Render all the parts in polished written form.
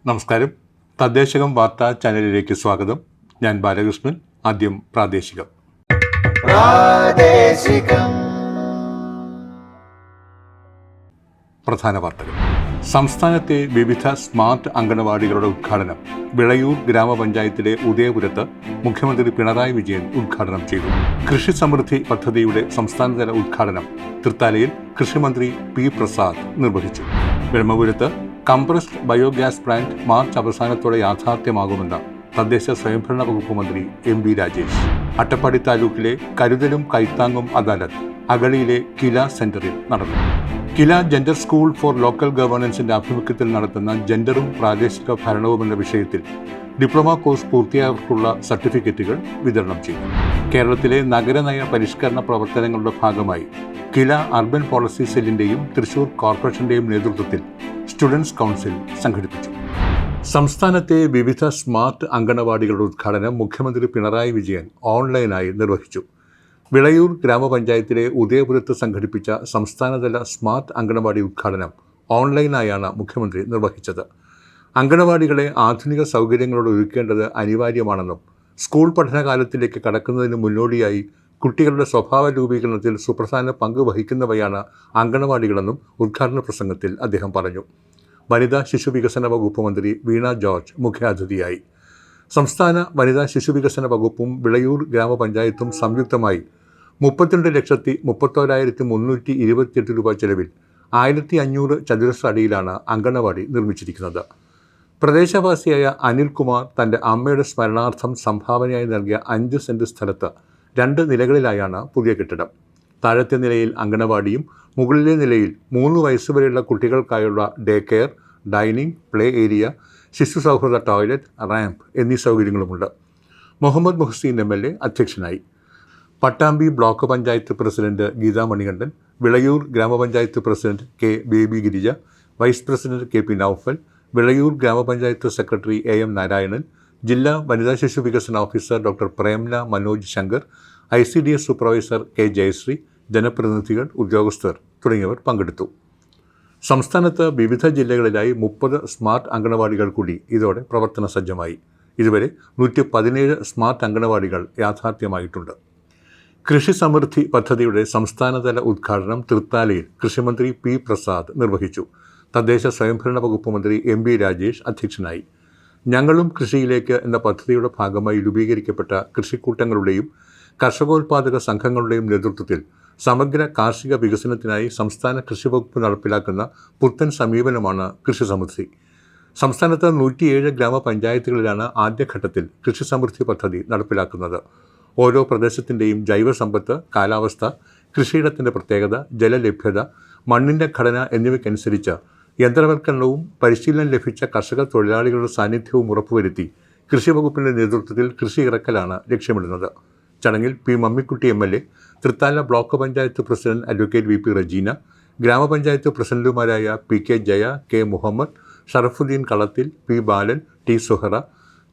നമസ്കാരം. തദ്ദേശകം വാർത്താ ചാനലിലേക്ക് സ്വാഗതം. ഞാൻ ബാലകൃഷ്ണൻ. ആദ്യം പ്രാദേശികം. പ്രധാന വാർത്തകൾ. സംസ്ഥാനത്തെ വിവിധ സ്മാർട്ട് അങ്കണവാടികളുടെ ഉദ്ഘാടനം വിളയൂർ ഗ്രാമപഞ്ചായത്തിലെ ഉദയപുരത്ത് മുഖ്യമന്ത്രി പിണറായി വിജയൻ ഉദ്ഘാടനം ചെയ്തു. കൃഷി സമൃദ്ധി പദ്ധതിയുടെ സംസ്ഥാനതല ഉദ്ഘാടനം തൃത്താലയിൽ കൃഷിമന്ത്രി പി പ്രസാദ് നിർവഹിച്ചു. ബ്രഹ്മപുരത്ത് കംപ്രസ്ഡ് ബയോഗ്യാസ് പ്ലാന്റ് മാർച്ച് അവസാനത്തോടെ യാഥാർത്ഥ്യമാകുമെന്ന് തദ്ദേശ സ്വയംഭരണ വകുപ്പ് മന്ത്രി എം വി രാജേഷ്. അട്ടപ്പാടി താലൂക്കിലെ കരുതലും കൈത്താങ്ങും അദാലത്ത് അഗളിയിലെ കില സെന്ററിൽ നടന്നു. കില ജെൻഡർ സ്കൂൾ ഫോർ ലോക്കൽ ഗവേണൻസിന്റെ ആഭിമുഖ്യത്തിൽ നടത്തുന്ന ജെൻഡറും പ്രാദേശിക ഭരണവും എന്ന വിഷയത്തിൽ ഡിപ്ലോമ കോഴ്സ് പൂർത്തിയായവർക്കുള്ള സർട്ടിഫിക്കറ്റുകൾ വിതരണം ചെയ്തു. കേരളത്തിലെ നഗരനയ പരിഷ്കരണ പ്രവർത്തനങ്ങളുടെ ഭാഗമായി കില അർബൻ പോളിസി സെല്ലിന്റെയും തൃശൂർ കോർപ്പറേഷന്റെയും നേതൃത്വത്തിൽ സ്റ്റുഡൻസ് കൗൺസിൽ സംഘടിപ്പിച്ചു. സംസ്ഥാനത്തെ വിവിധ സ്മാർട്ട് അങ്കണവാടികളുടെ ഉദ്ഘാടനം മുഖ്യമന്ത്രി പിണറായി വിജയൻ ഓൺലൈനായി നിർവഹിച്ചു. വിളയൂർ ഗ്രാമപഞ്ചായത്തിലെ ഉദയപുരത്ത് സംഘടിപ്പിച്ച സംസ്ഥാനതല സ്മാർട്ട് അങ്കണവാടി ഉദ്ഘാടനം ഓൺലൈനായാണ് മുഖ്യമന്ത്രി നിർവഹിച്ചത്. അങ്കണവാടികളെ ആധുനിക സൗകര്യങ്ങളോട് ഒരുക്കേണ്ടത് അനിവാര്യമാണെന്നും സ്കൂൾ പഠനകാലത്തിലേക്ക് കടക്കുന്നതിന് മുന്നോടിയായി കുട്ടികളുടെ സ്വഭാവ രൂപീകരണത്തിൽ സുപ്രധാന പങ്ക് വഹിക്കുന്നവയാണ് അങ്കണവാടികളെന്നും ഉദ്ഘാടന പ്രസംഗത്തിൽ അദ്ദേഹം പറഞ്ഞു. വനിതാ ശിശുവികസന വകുപ്പ് മന്ത്രി വീണ ജോർജ് മുഖ്യാതിഥിയായി. സംസ്ഥാന വനിതാ ശിശുവികസന വകുപ്പും വിളയൂർ ഗ്രാമപഞ്ചായത്തും സംയുക്തമായി 32,31,328 രൂപ ചെലവിൽ 1,500 ചതുരശ്ര അടിയിലാണ് അങ്കണവാടി നിർമ്മിച്ചിരിക്കുന്നത്. പ്രദേശവാസിയായ അനിൽകുമാർ തൻ്റെ അമ്മയുടെ സ്മരണാർത്ഥം സംഭാവനയായി നൽകിയ 5 സെന്റ് സ്ഥലത്ത് 2 നിലകളിലായാണ് പുതിയ കെട്ടിടം. താഴത്തെ നിലയിൽ അങ്കണവാടിയും മുകളിലെ നിലയിൽ 3 വയസ്സുവരെയുള്ള കുട്ടികൾക്കായുള്ള day care, dining, play area, ശിശു സൗഹൃദ ടോയ്ലറ്റ്, റാമ്പ് എന്നീ സൗകര്യങ്ങളുമുണ്ട്. മുഹമ്മദ് മുഹ്സീൻ MLA അധ്യക്ഷനായി. പട്ടാമ്പി ബ്ലോക്ക് പഞ്ചായത്ത് പ്രസിഡന്റ് ഗീതാ മണികണ്ഠൻ, വിളയൂർ ഗ്രാമപഞ്ചായത്ത് president K Baby Girija, vice president KP Noufal, Vilayur ഗ്രാമപഞ്ചായത്ത് സെക്രട്ടറി AM നാരായണൻ, ജില്ലാ വനിതാ ശിശു വികസന officer doctor Premla Manoj Shankar, ICDS supervisor K Jayasree, ജനപ്രതിനിധികൾ, ഉദ്യോഗസ്ഥർ തുടങ്ങിയവർ പങ്കെടുത്തു. സംസ്ഥാനത്ത് വിവിധ ജില്ലകളിലായി 30 സ്മാർട്ട് അങ്കണവാടികൾ കൂടി ഇതോടെ പ്രവർത്തന സജ്ജമായി. ഇതുവരെ 117 സ്മാർട്ട് അങ്കണവാടികൾ യാഥാർത്ഥ്യമായിട്ടുണ്ട്. കൃഷി സമൃദ്ധി പദ്ധതിയുടെ സംസ്ഥാനതല ഉദ്ഘാടനം തൃത്താലയിൽ കൃഷിമന്ത്രി പി പ്രസാദ് നിർവഹിച്ചു. തദ്ദേശ സ്വയംഭരണ വകുപ്പ് മന്ത്രി എം വി രാജേഷ് അധ്യക്ഷനായി. ഞങ്ങളും കൃഷിയിലേക്ക് എന്ന പദ്ധതിയുടെ ഭാഗമായി രൂപീകരിക്കപ്പെട്ട കൃഷിക്കൂട്ടങ്ങളുടെയും കർഷകോത്പാദക സംഘങ്ങളുടെയും നേതൃത്വത്തിൽ സമഗ്ര കാർഷിക വികസനത്തിനായി സംസ്ഥാന കൃഷി വകുപ്പ് നടപ്പിലാക്കുന്ന പുത്തൻ സമീപനമാണ് കൃഷി സമൃദ്ധി. സംസ്ഥാനത്ത് 107 ഗ്രാമപഞ്ചായത്തുകളിലാണ് ആദ്യഘട്ടത്തിൽ കൃഷി സമൃദ്ധി പദ്ധതി നടപ്പിലാക്കുന്നത്. ഓരോ പ്രദേശത്തിൻ്റെയും ജൈവസമ്പത്ത്, കാലാവസ്ഥ, കൃഷിയിടത്തിൻ്റെ പ്രത്യേകത, ജലലഭ്യത, മണ്ണിൻ്റെ ഘടന എന്നിവയ്ക്കനുസരിച്ച് യന്ത്രവൽക്കരണവും പരിശീലനം ലഭിച്ച കർഷക തൊഴിലാളികളുടെ സാന്നിധ്യവും ഉറപ്പുവരുത്തി കൃഷി വകുപ്പിൻ്റെ നേതൃത്വത്തിൽ കൃഷി ഇറക്കലാണ് ലക്ഷ്യമിടുന്നത്. ചടങ്ങിൽ P Mammikutty MLA, Thrithala block panchayat president advocate VP Rejina, ഗ്രാമപഞ്ചായത്ത് പ്രസിഡന്റുമാരായ PK ജയ, K മുഹമ്മദ്, ഷറഫുദ്ദീൻ കളത്തിൽ, P ബാലൻ, T സുഹറ,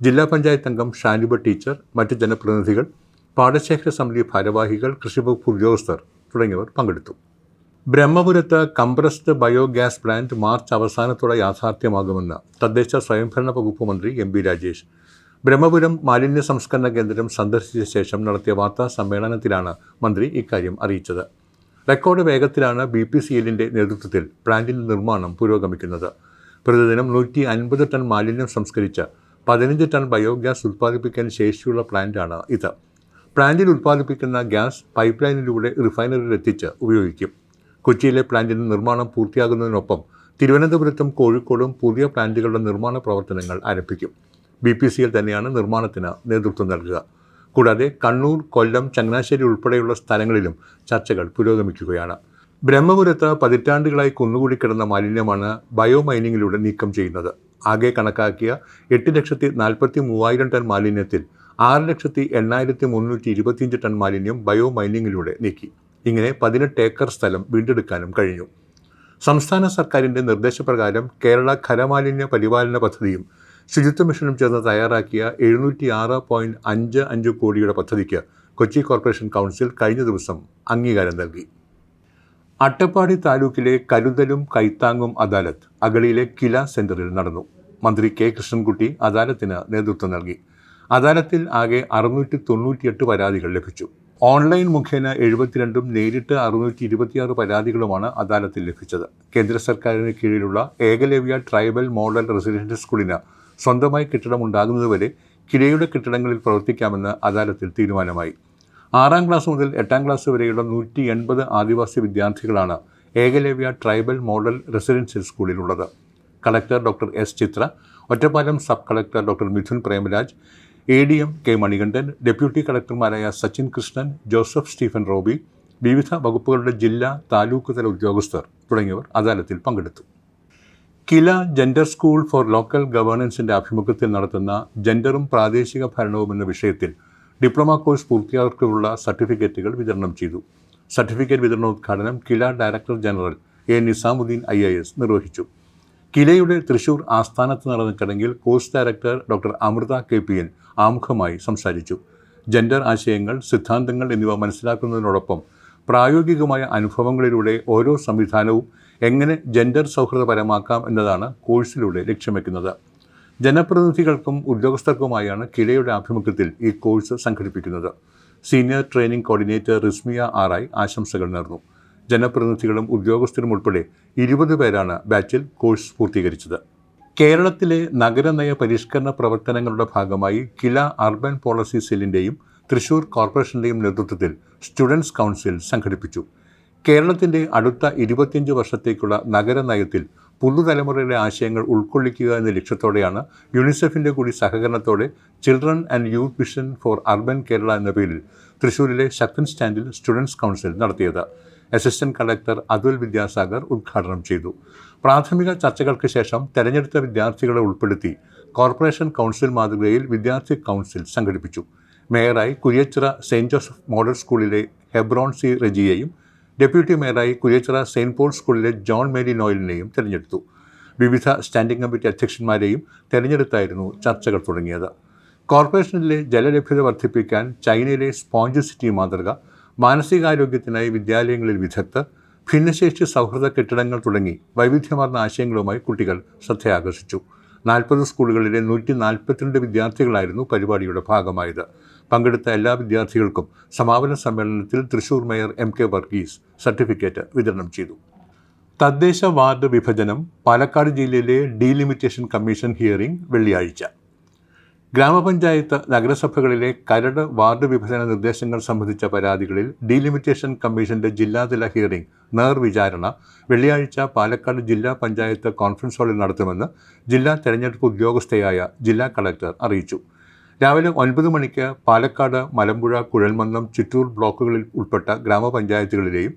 ജില്ലാ പഞ്ചായത്ത് അംഗം ഷാനിബ ടീച്ചർ, മറ്റ് ജനപ്രതിനിധികൾ, പാടശേഖര സമിതി ഭാരവാഹികൾ, കൃഷിവകുപ്പ് ഉദ്യോഗസ്ഥർ തുടങ്ങിയവർ പങ്കെടുത്തു. ബ്രഹ്മപുരത്ത് കംപ്രസ്ഡ് ബയോഗ്യാസ് പ്ലാന്റ് മാർച്ച് അവസാനത്തോടെ യാഥാർത്ഥ്യമാകുമെന്ന് തദ്ദേശ സ്വയംഭരണ വകുപ്പ് മന്ത്രി എം വി രാജേഷ്. ബ്രഹ്മപുരം മാലിന്യ സംസ്കരണ കേന്ദ്രം സന്ദർശിച്ച ശേഷം നടത്തിയ വാർത്താ സമ്മേളനത്തിലാണ് മന്ത്രി ഇക്കാര്യം അറിയിച്ചത്. റെക്കോർഡ് വേഗത്തിലാണ് BPCLന്റെ നേതൃത്വത്തിൽ പ്ലാന്റിന്റെ നിർമ്മാണം പുരോഗമിക്കുന്നത്. പ്രതിദിനം 150 ടൺ മാലിന്യം സംസ്കരിച്ച് 15 ടൺ ബയോഗ്യാസ് ഉൽപ്പാദിപ്പിക്കാൻ ശേഷിയുള്ള പ്ലാന്റാണ് ഇത്. പ്ലാന്റിൽ ഉൽപ്പാദിപ്പിക്കുന്ന ഗ്യാസ് പൈപ്പ് ലൈനിലൂടെ റിഫൈനറിയിലെത്തിച്ച് ഉപയോഗിക്കും. കൊച്ചിയിലെ പ്ലാന്റിന്റെ നിർമ്മാണം പൂർത്തിയാകുന്നതിനൊപ്പം തിരുവനന്തപുരത്തും കോഴിക്കോടും പുതിയ പ്ലാന്റുകളുടെ നിർമ്മാണ പ്രവർത്തനങ്ങൾ ആരംഭിക്കും. BPCL തന്നെയാണ് നിർമ്മാണത്തിന് നേതൃത്വം നൽകുക. കൂടാതെ കണ്ണൂർ, കൊല്ലം, ചങ്ങനാശ്ശേരി ഉൾപ്പെടെയുള്ള സ്ഥലങ്ങളിലും ചർച്ചകൾ പുരോഗമിക്കുകയാണ്. ബ്രഹ്മപുരത്ത് പതിറ്റാണ്ടുകളായി കുന്നുകൂടി കിടന്ന മാലിന്യമാണ് ബയോ മൈനിങ്ങിലൂടെ നീക്കം ചെയ്യുന്നത്. ആകെ കണക്കാക്കിയ 8,43,000 ടൺ മാലിന്യത്തിൽ 6,08,325 ടൺ മാലിന്യം ബയോ മൈനിങ്ങിലൂടെ നീക്കി. ഇങ്ങനെ 18 ഏക്കർ സ്ഥലം വീണ്ടെടുക്കാനും കഴിഞ്ഞു. സംസ്ഥാന സർക്കാരിൻ്റെ നിർദ്ദേശപ്രകാരം കേരള ഖരമാലിന്യ പരിപാലന പദ്ധതിയും ശുചിത്വ മിഷനും ചേർന്ന് തയ്യാറാക്കിയ 706.55 കോടിയുടെ പദ്ധതിക്ക് കൊച്ചി കോർപ്പറേഷൻ കൗൺസിൽ കഴിഞ്ഞ ദിവസം അംഗീകാരം നൽകി. അട്ടപ്പാടി താലൂക്കിലെ കരുതലും കൈത്താങ്ങും അദാലത്ത് അഗളിയിലെ കില സെന്ററിൽ നടന്നു. മന്ത്രി കെ കൃഷ്ണൻകുട്ടി അദാലത്തിന് നേതൃത്വം നൽകി. അദാലത്തിൽ ആകെ 698 പരാതികൾ ലഭിച്ചു. ഓൺലൈൻ മുഖേന 72ഉം നേരിട്ട് 626 പരാതികളുമാണ് അദാലത്തിൽ ലഭിച്ചത്. കേന്ദ്ര സർക്കാരിന് കീഴിലുള്ള ഏകലവ്യ ട്രൈബൽ മോഡൽ റെസിഡൻഷ്യൽ സ്കൂളിന് സ്വന്തമായി കെട്ടിടമുണ്ടാകുന്നതുവരെ കിലയുടെ കെട്ടിടങ്ങളിൽ പ്രവർത്തിക്കാമെന്ന് അദാലത്തിൽ തീരുമാനമായി. 6ാം ക്ലാസ് മുതൽ 8ാം ക്ലാസ് വരെയുള്ള 180 ആദിവാസി വിദ്യാർത്ഥികളാണ് ഏകലവ്യ ട്രൈബൽ മോഡൽ റെസിഡൻഷ്യൽ സ്കൂളിലുള്ളത്. Collector doctor S Chitra, Ottapalam sub collector doctor Mithun Premaraj, ADM K Manikandan, deputy കളക്ടർമാരായ സച്ചിൻ കൃഷ്ണൻ, ജോസഫ് സ്റ്റീഫൻ റോബി, വിവിധ വകുപ്പുകളുടെ ജില്ലാ താലൂക്ക് തല ഉദ്യോഗസ്ഥർ തുടങ്ങിയവർ അദാലത്തിൽ പങ്കെടുത്തു. KILA gender school for local ഗവേണൻസിൻ്റെ ആഭിമുഖ്യത്തിൽ നടത്തുന്ന ജെൻഡറും പ്രാദേശിക ഭരണവും എന്ന വിഷയത്തിൽ ഡിപ്ലോമ കോഴ്സ് പൂർത്തിയാക്കിയുള്ള സർട്ടിഫിക്കറ്റുകൾ വിതരണം ചെയ്തു. സർട്ടിഫിക്കറ്റ് വിതരണോദ്ഘാടനം KILA director general A. Nizamuddin IAS നിർവഹിച്ചു. കിലയുടെ തൃശൂർ ആസ്ഥാനത്ത് നടന്ന ചടങ്ങിൽ course director doctor Amrutha KPN ആമുഖമായി സംസാരിച്ചു. ജെൻഡർ ആശയങ്ങൾ, സിദ്ധാന്തങ്ങൾ എന്നിവ മനസ്സിലാക്കുന്നതിനോടൊപ്പം പ്രായോഗികമായ അനുഭവങ്ങളിലൂടെ ഓരോ സംവിധാനവും എങ്ങനെ ജെൻഡർ സൗഹൃദപരമാക്കാം എന്നതാണ് കോഴ്സിലൂടെ ലക്ഷ്യം വയ്ക്കുന്നത്. ജനപ്രതിനിധികൾക്കും ഉദ്യോഗസ്ഥർക്കുമായാണ് കിലയുടെ ആഭിമുഖ്യത്തിൽ ഈ കോഴ്സ് സംഘടിപ്പിക്കുന്നത്. Senior training coordinator Rismiya RI ആശംസകൾ നേർന്നു. ജനപ്രതിനിധികളും ഉദ്യോഗസ്ഥരും ഉൾപ്പെടെ 20 പേരാണ് ബാച്ചിൽ കോഴ്സ് പൂർത്തീകരിച്ചത്. കേരളത്തിലെ നഗരനയ പരിഷ്കരണ പ്രവർത്തനങ്ങളുടെ ഭാഗമായി കില അർബൻ പോളിസി സെല്ലിൻ്റെയും തൃശൂർ കോർപ്പറേഷൻ്റെയും നേതൃത്വത്തിൽ സ്റ്റുഡൻസ് കൗൺസിൽ സംഘടിപ്പിച്ചു. കേരളത്തിൻ്റെ അടുത്ത 25 വർഷത്തേക്കുള്ള നഗരനയത്തിൽ പുതുതലമുറയുടെ ആശയങ്ങൾ ഉൾക്കൊള്ളിക്കുക എന്ന ലക്ഷ്യത്തോടെയാണ് യുണിസെഫിൻ്റെ കൂടി സഹകരണത്തോടെ children and youth vision four urban Kerala എന്ന പേരിൽ തൃശ്ശൂരിലെ ശക്തൻ സ്റ്റാൻഡിൽ സ്റ്റുഡൻസ് കൗൺസിൽ നടത്തിയത്. അസിസ്റ്റന്റ് കളക്ടർ അതുൽ വിദ്യാസാഗർ ഉദ്ഘാടനം ചെയ്തു. പ്രാഥമിക ചർച്ചകൾക്ക് ശേഷം തെരഞ്ഞെടുത്ത വിദ്യാർത്ഥികളെ ഉൾപ്പെടുത്തി കോർപ്പറേഷൻ കൗൺസിൽ മാതൃകയിൽ വിദ്യാർത്ഥി കൗൺസിൽ സംഘടിപ്പിച്ചു. മേയറായി കുര്യച്ചിറ സെയിൻറ് ജോസഫ് മോഡൽ സ്കൂളിലെ ഹെബ്രോൺ C. റെജിയെയും ഡെപ്യൂട്ടി മേയറായി കുര്യച്ചിറ സെയിൻറ് പോൾ സ്കൂളിലെ ജോൺ മേരി നോയലിനെയും തിരഞ്ഞെടുത്തു. വിവിധ സ്റ്റാൻഡിംഗ് കമ്മിറ്റി അധ്യക്ഷന്മാരെയും തിരഞ്ഞെടുത്തായിരുന്നു ചർച്ചകൾ തുടങ്ങിയത്. കോർപ്പറേഷനിലെ ജലലഭ്യത വർദ്ധിപ്പിക്കാൻ ചൈനയിലെ സ്പോഞ്ച് സിറ്റി മാതൃക, മാനസികാരോഗ്യത്തിനായി വിദ്യാലയങ്ങളിൽ വിദഗ്ധർ, ഭിന്നശേഷി സൗഹൃദ കെട്ടിടങ്ങൾ തുടങ്ങി വൈവിധ്യമാർന്ന ആശയങ്ങളുമായി കുട്ടികൾ ശ്രദ്ധയാകർഷിച്ചു. 40 സ്കൂളുകളിലെ 142 വിദ്യാർത്ഥികളായിരുന്നു പരിപാടിയുടെ ഭാഗമായത്. പങ്കെടുത്ത എല്ലാ വിദ്യാർത്ഥികൾക്കും സമാപന സമ്മേളനത്തിൽ Thrissur mayor MK Varghese certificate വിതരണം ചെയ്തു. തദ്ദേശ വാർഡ് വിഭജനം പാലക്കാട് ജില്ലയിലെ ഡീലിമിറ്റേഷൻ കമ്മീഷൻ ഹിയറിംഗ് വെള്ളിയാഴ്ച. ഗ്രാമപഞ്ചായത്ത് നഗരസഭകളിലെ കരട് വാർഡ് വിഭജന നിർദ്ദേശങ്ങൾ സംബന്ധിച്ച പരാതികളിൽ ഡീലിമിറ്റേഷൻ കമ്മീഷന്റെ ജില്ലാതല ഹിയറിംഗ് നേർവിചാരണ വെള്ളിയാഴ്ച പാലക്കാട് ജില്ലാ പഞ്ചായത്ത് കോൺഫറൻസ് ഹാളിൽ നടത്തുമെന്ന് ജില്ലാ തെരഞ്ഞെടുപ്പ് ഉദ്യോഗസ്ഥയായ ജില്ലാ കളക്ടർ അറിയിച്ചു. രാവിലെ 9 മണിക്ക് പാലക്കാട്, മലമ്പുഴ, കുഴൽമന്ദം, ചിറ്റൂർ ബ്ലോക്കുകളിൽ ഉൾപ്പെട്ട ഗ്രാമപഞ്ചായത്തുകളിലെയും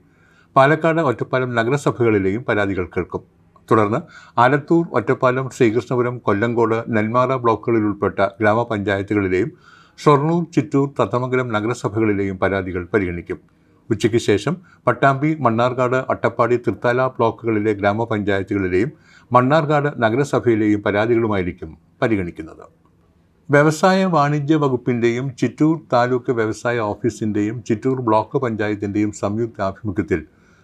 പാലക്കാട്, ഒറ്റപ്പാലം നഗരസഭകളിലെയും പരാതികൾ കേൾക്കും. തുടർന്ന് ആലത്തൂർ, ഒറ്റപ്പാലം, ശ്രീകൃഷ്ണപുരം, കൊല്ലങ്കോട്, നെന്മാറ ബ്ലോക്കുകളിൽ ഉൾപ്പെട്ട ഗ്രാമപഞ്ചായത്തുകളിലെയും ഷൊർണൂർ, ചിറ്റൂർ, തത്തമംഗലം നഗരസഭകളിലെയും പരാതികൾ പരിഗണിക്കും. ഉച്ചയ്ക്ക് ശേഷം പട്ടാമ്പി, മണ്ണാർക്കാട്, അട്ടപ്പാടി, തൃത്താല ബ്ലോക്കുകളിലെ ഗ്രാമപഞ്ചായത്തുകളിലെയും മണ്ണാർക്കാട് നഗരസഭയിലെയും പരാതികളുമായിരിക്കും പരിഗണിക്കുന്നത്. വ്യവസായ വാണിജ്യ വകുപ്പിൻ്റെയും ചിറ്റൂർ താലൂക്ക് വ്യവസായ ഓഫീസിൻ്റെയും ചിറ്റൂർ ബ്ലോക്ക് പഞ്ചായത്തിൻ്റെയും സംയുക്ത ആഭിമുഖ്യത്തിൽ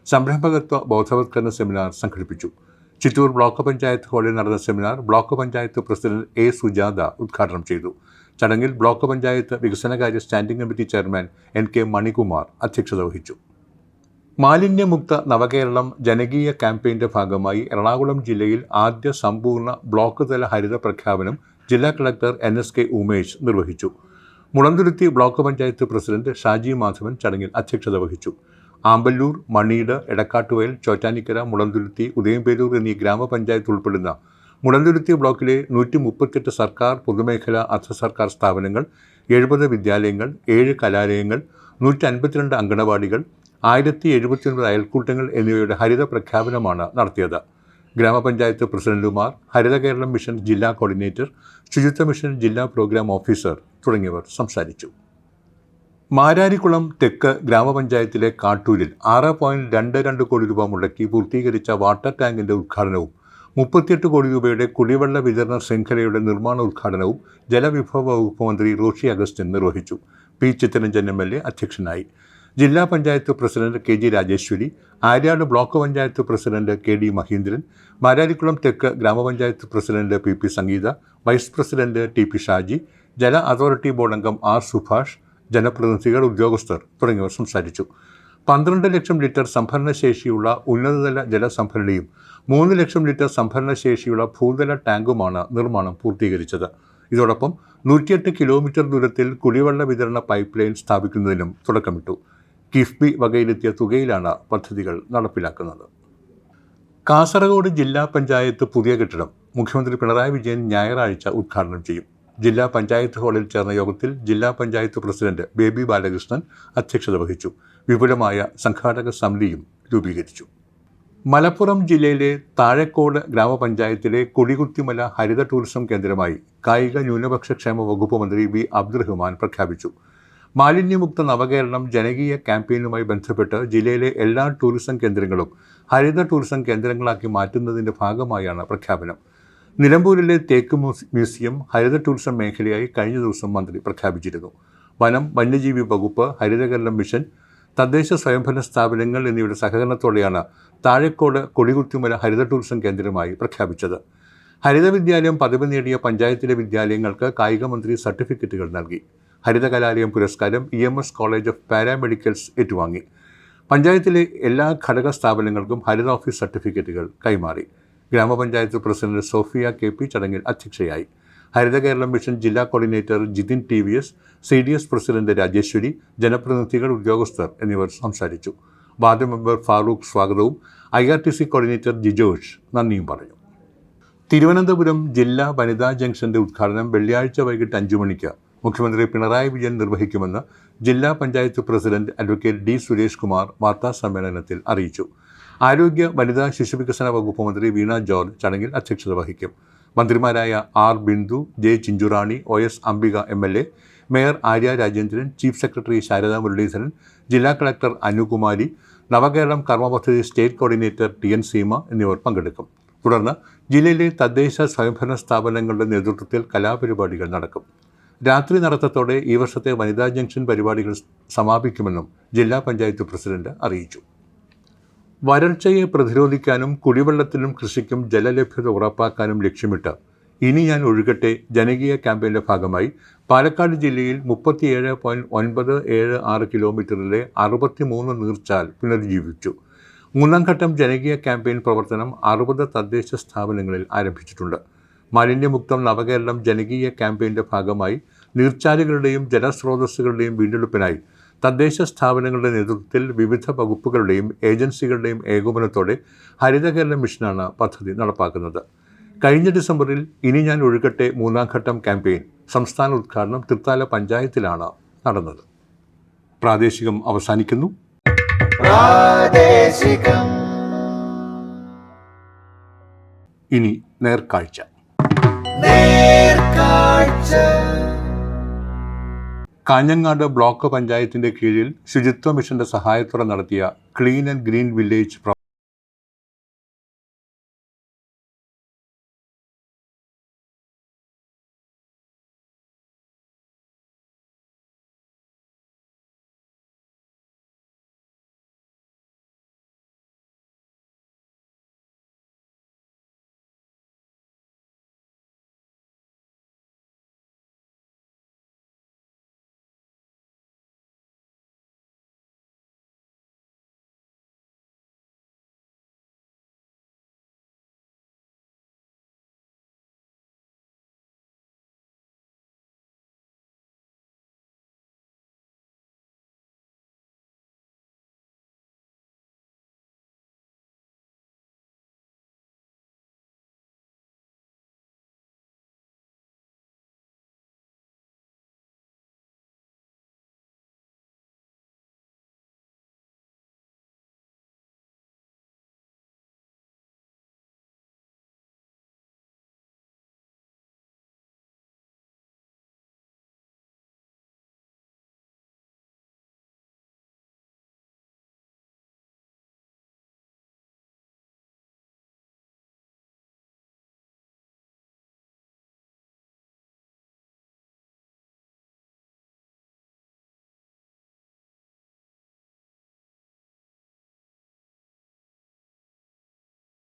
സംരംഭകത്വ ബോധവത്കരണ സെമിനാർ സംഘടിപ്പിച്ചു. ചിറ്റൂർ ബ്ലോക്ക് പഞ്ചായത്ത് ഹാളിൽ നടന്ന seminar block panchayat president A. Sujatha ഉദ്ഘാടനം ചെയ്തു. ചടങ്ങിൽ ബ്ലോക്ക് പഞ്ചായത്ത് വികസനകാര്യ standing committee chairman NK Manikumar അധ്യക്ഷത വഹിച്ചു. മാലിന്യമുക്ത നവകേരളം ജനകീയ ക്യാമ്പയിൻ്റെ ഭാഗമായി എറണാകുളം ജില്ലയിൽ ആദ്യ സമ്പൂർണ്ണ ബ്ലോക്ക് തല ഹരിത പ്രഖ്യാപനം ജില്ലാ കളക്ടർ NSK ഉമേഷ് നിർവഹിച്ചു. മുളന്തുരുത്തി ബ്ലോക്ക് പഞ്ചായത്ത് പ്രസിഡന്റ് ഷാജി മാധവൻ ചടങ്ങിൽ അധ്യക്ഷത വഹിച്ചു. ആമ്പല്ലൂർ, മണീട്, എടക്കാട്ടുവയൽ, ചോറ്റാനിക്കര, മുളന്തുരുത്തി, ഉദയംപേരൂർ എന്നീ ഗ്രാമപഞ്ചായത്ത് ഉൾപ്പെടുന്ന മുളന്തുരുത്തി ബ്ലോക്കിലെ 138 സർക്കാർ, പൊതുമേഖലാ, അർദ്ധ സർക്കാർ സ്ഥാപനങ്ങൾ, 70 വിദ്യാലയങ്ങൾ, 7 കലാലയങ്ങൾ, 152 അങ്കണവാടികൾ, 1079 അയൽക്കൂട്ടങ്ങൾ എന്നിവയുടെ ഹരിത പ്രഖ്യാപനമാണ് നടത്തിയത്. ഗ്രാമപഞ്ചായത്ത് പ്രസിഡന്റുമാർ, ഹരിത കേരളം മിഷൻ ജില്ലാ കോർഡിനേറ്റർ, ശുചിത്വ മിഷൻ ജില്ലാ പ്രോഗ്രാം ഓഫീസർ തുടങ്ങിയവർ സംസാരിച്ചു. മാരാരിക്കുളം തെക്ക് ഗ്രാമപഞ്ചായത്തിലെ കാട്ടൂരിൽ 6.22 കോടി രൂപ മുടക്കി പൂർത്തീകരിച്ച വാട്ടർ ടാങ്കിൻ്റെ ഉദ്ഘാടനവും 38 കോടി രൂപയുടെ കുടിവെള്ള വിതരണ ശൃംഖലയുടെ നിർമ്മാണ ഉദ്ഘാടനവും ജലവിഭവ വകുപ്പ് മന്ത്രി റോഷി അഗസ്റ്റിൻ നിർവഹിച്ചു. P. ചിത്തരഞ്ജൻ MLA അധ്യക്ഷനായി. ജില്ലാ panchayat president K G Rajeshwari, Aryad block panchayat president K D Mahindran, Mararikulam തെക്ക് ഗ്രാമപഞ്ചായത്ത് president P P Sangeetha, vice president T P Shaji, ജല അതോറിറ്റി ബോർഡ് അംഗം ആർ സുഭാഷ്, ജനപ്രതിനിധികൾ, ഉദ്യോഗസ്ഥർ തുടങ്ങിയവർ സംസാരിച്ചു. 12 ലക്ഷം ലിറ്റർ സംഭരണശേഷിയുള്ള ഉന്നതതല ജലസംഭരണിയും 3 ലക്ഷം ലിറ്റർ സംഭരണശേഷിയുള്ള ഭൂതല ടാങ്കുമാണ് നിർമ്മാണം പൂർത്തീകരിച്ചത്. ഇതോടൊപ്പം 108 കിലോമീറ്റർ ദൂരത്തിൽ കുടിവെള്ള വിതരണ പൈപ്പ് ലൈൻ സ്ഥാപിക്കുന്നതിനും തുടക്കമിട്ടു. കിഫ്ബി വകയിലെത്തിയ തുകയിലാണ് പദ്ധതികൾ നടപ്പിലാക്കുന്നത്. കാസർഗോഡ് ജില്ലാ പഞ്ചായത്ത് പുതിയ കെട്ടിടം മുഖ്യമന്ത്രി പിണറായി വിജയൻ ഞായറാഴ്ച ഉദ്ഘാടനം ചെയ്യും. ജില്ലാ പഞ്ചായത്ത് ഹാളിൽ ചേർന്ന യോഗത്തിൽ ജില്ലാ പഞ്ചായത്ത് പ്രസിഡന്റ് ബേബി ബാലകൃഷ്ണൻ അധ്യക്ഷത വഹിച്ചു. വിപുലമായ സംഘാടക സമിതിയും രൂപീകരിച്ചു. മലപ്പുറം ജില്ലയിലെ താഴെക്കോട് ഗ്രാമപഞ്ചായത്തിലെ കൊടികുത്തിമല ഹരിത ടൂറിസം കേന്ദ്രമായി കായിക ന്യൂനപക്ഷ ക്ഷേമ വകുപ്പ് മന്ത്രി വി അബ്ദുറഹ്മാൻ പ്രഖ്യാപിച്ചു. മാലിന്യമുക്ത നവകേരളം ജനകീയ ക്യാമ്പയിനുമായി ബന്ധപ്പെട്ട് ജില്ലയിലെ എല്ലാ ടൂറിസം കേന്ദ്രങ്ങളും ഹരിത ടൂറിസം കേന്ദ്രങ്ങളാക്കി മാറ്റുന്നതിൻ്റെ ഭാഗമായാണ് പ്രഖ്യാപനം. നിലമ്പൂരിലെ തേക്ക് മ്യൂസിയം ഹരിത ടൂറിസം മേഖലയായി കഴിഞ്ഞ ദിവസം മന്ത്രി പ്രഖ്യാപിച്ചിരുന്നു. വനം, വന്യജീവി വകുപ്പ്, ഹരിതകേരളം മിഷൻ, തദ്ദേശ സ്വയംഭരണ സ്ഥാപനങ്ങൾ എന്നിവയുടെ സഹകരണത്തോടെയാണ് താഴെക്കോട് കൊടികുത്തിമല ഹരിത ടൂറിസം കേന്ദ്രമായി പ്രഖ്യാപിച്ചത്. ഹരിത വിദ്യാലയം പദവി നേടിയ പഞ്ചായത്തിലെ വിദ്യാലയങ്ങൾക്ക് കായിക മന്ത്രി സർട്ടിഫിക്കറ്റുകൾ നൽകി. ഹരിത കലാലയം പുരസ്കാരം EMS കോളേജ് ഓഫ് പാരാമെഡിക്കൽസ് ഏറ്റുവാങ്ങി. പഞ്ചായത്തിലെ എല്ലാ ഘടക സ്ഥാപനങ്ങൾക്കും ഹരിത ഓഫീസ് സർട്ടിഫിക്കറ്റുകൾ കൈമാറി. ഗ്രാമപഞ്ചായത്ത് പ്രസിഡന്റ് സോഫിയ KP ചടങ്ങിൽ അധ്യക്ഷയായി. ഹരിത കേരളം മിഷൻ ജില്ലാ coordinator Jithin TVS, CDS president Rajeswari, ജനപ്രതിനിധികൾ, ഉദ്യോഗസ്ഥർ എന്നിവർ സംസാരിച്ചു. വാർഡ് മെമ്പർ ഫാറൂഖ് സ്വാഗതവും IRTC കോർഡിനേറ്റർ ജിജോഷ് നന്ദിയും പറഞ്ഞു. തിരുവനന്തപുരം ജില്ലാ വനിതാ ജംഗ്ഷന്റെ ഉദ്ഘാടനം വെള്ളിയാഴ്ച വൈകിട്ട് 5 മണിക്ക് മുഖ്യമന്ത്രി പിണറായി വിജയൻ നിർവഹിക്കുമെന്ന് ജില്ലാ panchayat president advocate D Suresh Kumar വാർത്താസമ്മേളനത്തിൽ അറിയിച്ചു. ആരോഗ്യ, വനിതാ ശിശുവികസന വകുപ്പ് മന്ത്രി വീണ ജോർജ് ചടങ്ങിൽ അധ്യക്ഷത വഹിക്കും. മന്ത്രിമാരായ R Bindu, J Chinchurani, OS Ambika MLA, mayor Arya Rajendran, chief secretary Sharada Muraleedharan, ജില്ലാ കളക്ടർ അനുകുമാരി, നവകേരളം കർമ്മപദ്ധതി സ്റ്റേറ്റ് കോർഡിനേറ്റർ TN സീമ എന്നിവർ പങ്കെടുക്കും. തുടർന്ന് ജില്ലയിലെ തദ്ദേശ സ്വയംഭരണ സ്ഥാപനങ്ങളുടെ നേതൃത്വത്തിൽ കലാപരിപാടികൾ നടക്കും. രാത്രി നടത്തത്തോടെ ഈ വർഷത്തെ വനിതാ ജംഗ്ഷൻ പരിപാടികൾ സമാപിക്കുമെന്നും ജില്ലാ പഞ്ചായത്ത് പ്രസിഡന്റ് അറിയിച്ചു. വരൾച്ചയെ പ്രതിരോധിക്കാനും കുടിവെള്ളത്തിനും കൃഷിക്കും ജലലഭ്യത ഉറപ്പാക്കാനും ലക്ഷ്യമിട്ട് ഇനി ഞാൻ ഒഴുകട്ടെ ജനകീയ ക്യാമ്പയിൻ്റെ ഭാഗമായി പാലക്കാട് ജില്ലയിൽ 37.976 കിലോമീറ്ററിലെ 63 നീർച്ചാൽ പുനരുജ്ജീവിച്ചു. 3ാം ഘട്ടം ജനകീയ ക്യാമ്പയിൻ പ്രവർത്തനം 60 തദ്ദേശ സ്ഥാപനങ്ങളിൽ ആരംഭിച്ചിട്ടുണ്ട്. മാലിന്യമുക്തം നവകേരളം ജനകീയ ക്യാമ്പയിൻ്റെ ഭാഗമായി നീർച്ചാലുകളുടെയും ജലസ്രോതസ്സുകളുടെയും വീണ്ടെടുപ്പിനായി തദ്ദേശ സ്ഥാപനങ്ങളുടെ നേതൃത്വത്തിൽ വിവിധ വകുപ്പുകളുടെയും ഏജൻസികളുടെയും ഏകോപനത്തോടെ ഹരിത കേരളം മിഷനാണ് പദ്ധതി നടപ്പാക്കുന്നത്. കഴിഞ്ഞ ഡിസംബറിൽ ഇനി ഞാൻ ഒഴുകട്ടെ 3ാം ഘട്ടം ക്യാമ്പയിൻ സംസ്ഥാന ഉദ്ഘാടനം തൃത്താല പഞ്ചായത്തിലാണ് നടന്നത്. പ്രാദേശികം അവസാനിക്കുന്നു. ഇനി നേർക്കാഴ്ച. കാഞ്ഞങ്ങാട് ബ്ലോക്ക് പഞ്ചായത്തിന്റെ കീഴിൽ ശുചിത്വ മിഷന്റെ സഹായത്തോടെ നടത്തിയ ക്ലീൻ ആൻഡ് ഗ്രീൻ വില്ലേജ്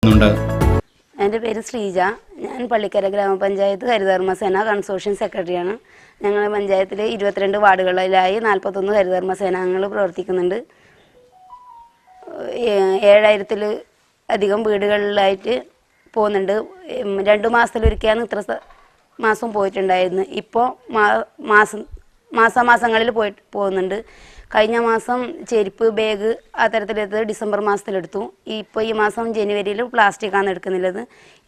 എൻ്റെ പേര് ശ്രീജ. ഞാൻ പള്ളിക്കര ഗ്രാമപഞ്ചായത്ത് ഹരിതകർമ്മസേന കൺസോർഷ്യം സെക്രട്ടറിയാണ്. ഞങ്ങളുടെ പഞ്ചായത്തിൽ 22 വാർഡുകളിലായി 41 ഹരിതകർമ്മസേനാംഗങ്ങൾ പ്രവർത്തിക്കുന്നുണ്ട്. 7000-ൽ അധികം വീടുകളിലായിട്ട് പോകുന്നുണ്ട്. 2 മാസത്തിലൊരിക്കലാണ് ഇത്ര മാസം പോയിട്ടുണ്ടായിരുന്നു. ഇപ്പോൾ മാസങ്ങളിൽ പോകുന്നുണ്ട്. കഴിഞ്ഞ മാസം ചെരുപ്പ്, ബാഗ് അത്തരത്തിലെടുത്തത് ഡിസംബർ മാസത്തിലെടുത്തു. ഇപ്പോൾ ഈ മാസം ജനുവരിയിൽ പ്ലാസ്റ്റിക്കാണ് എടുക്കുന്നുള്ളത്.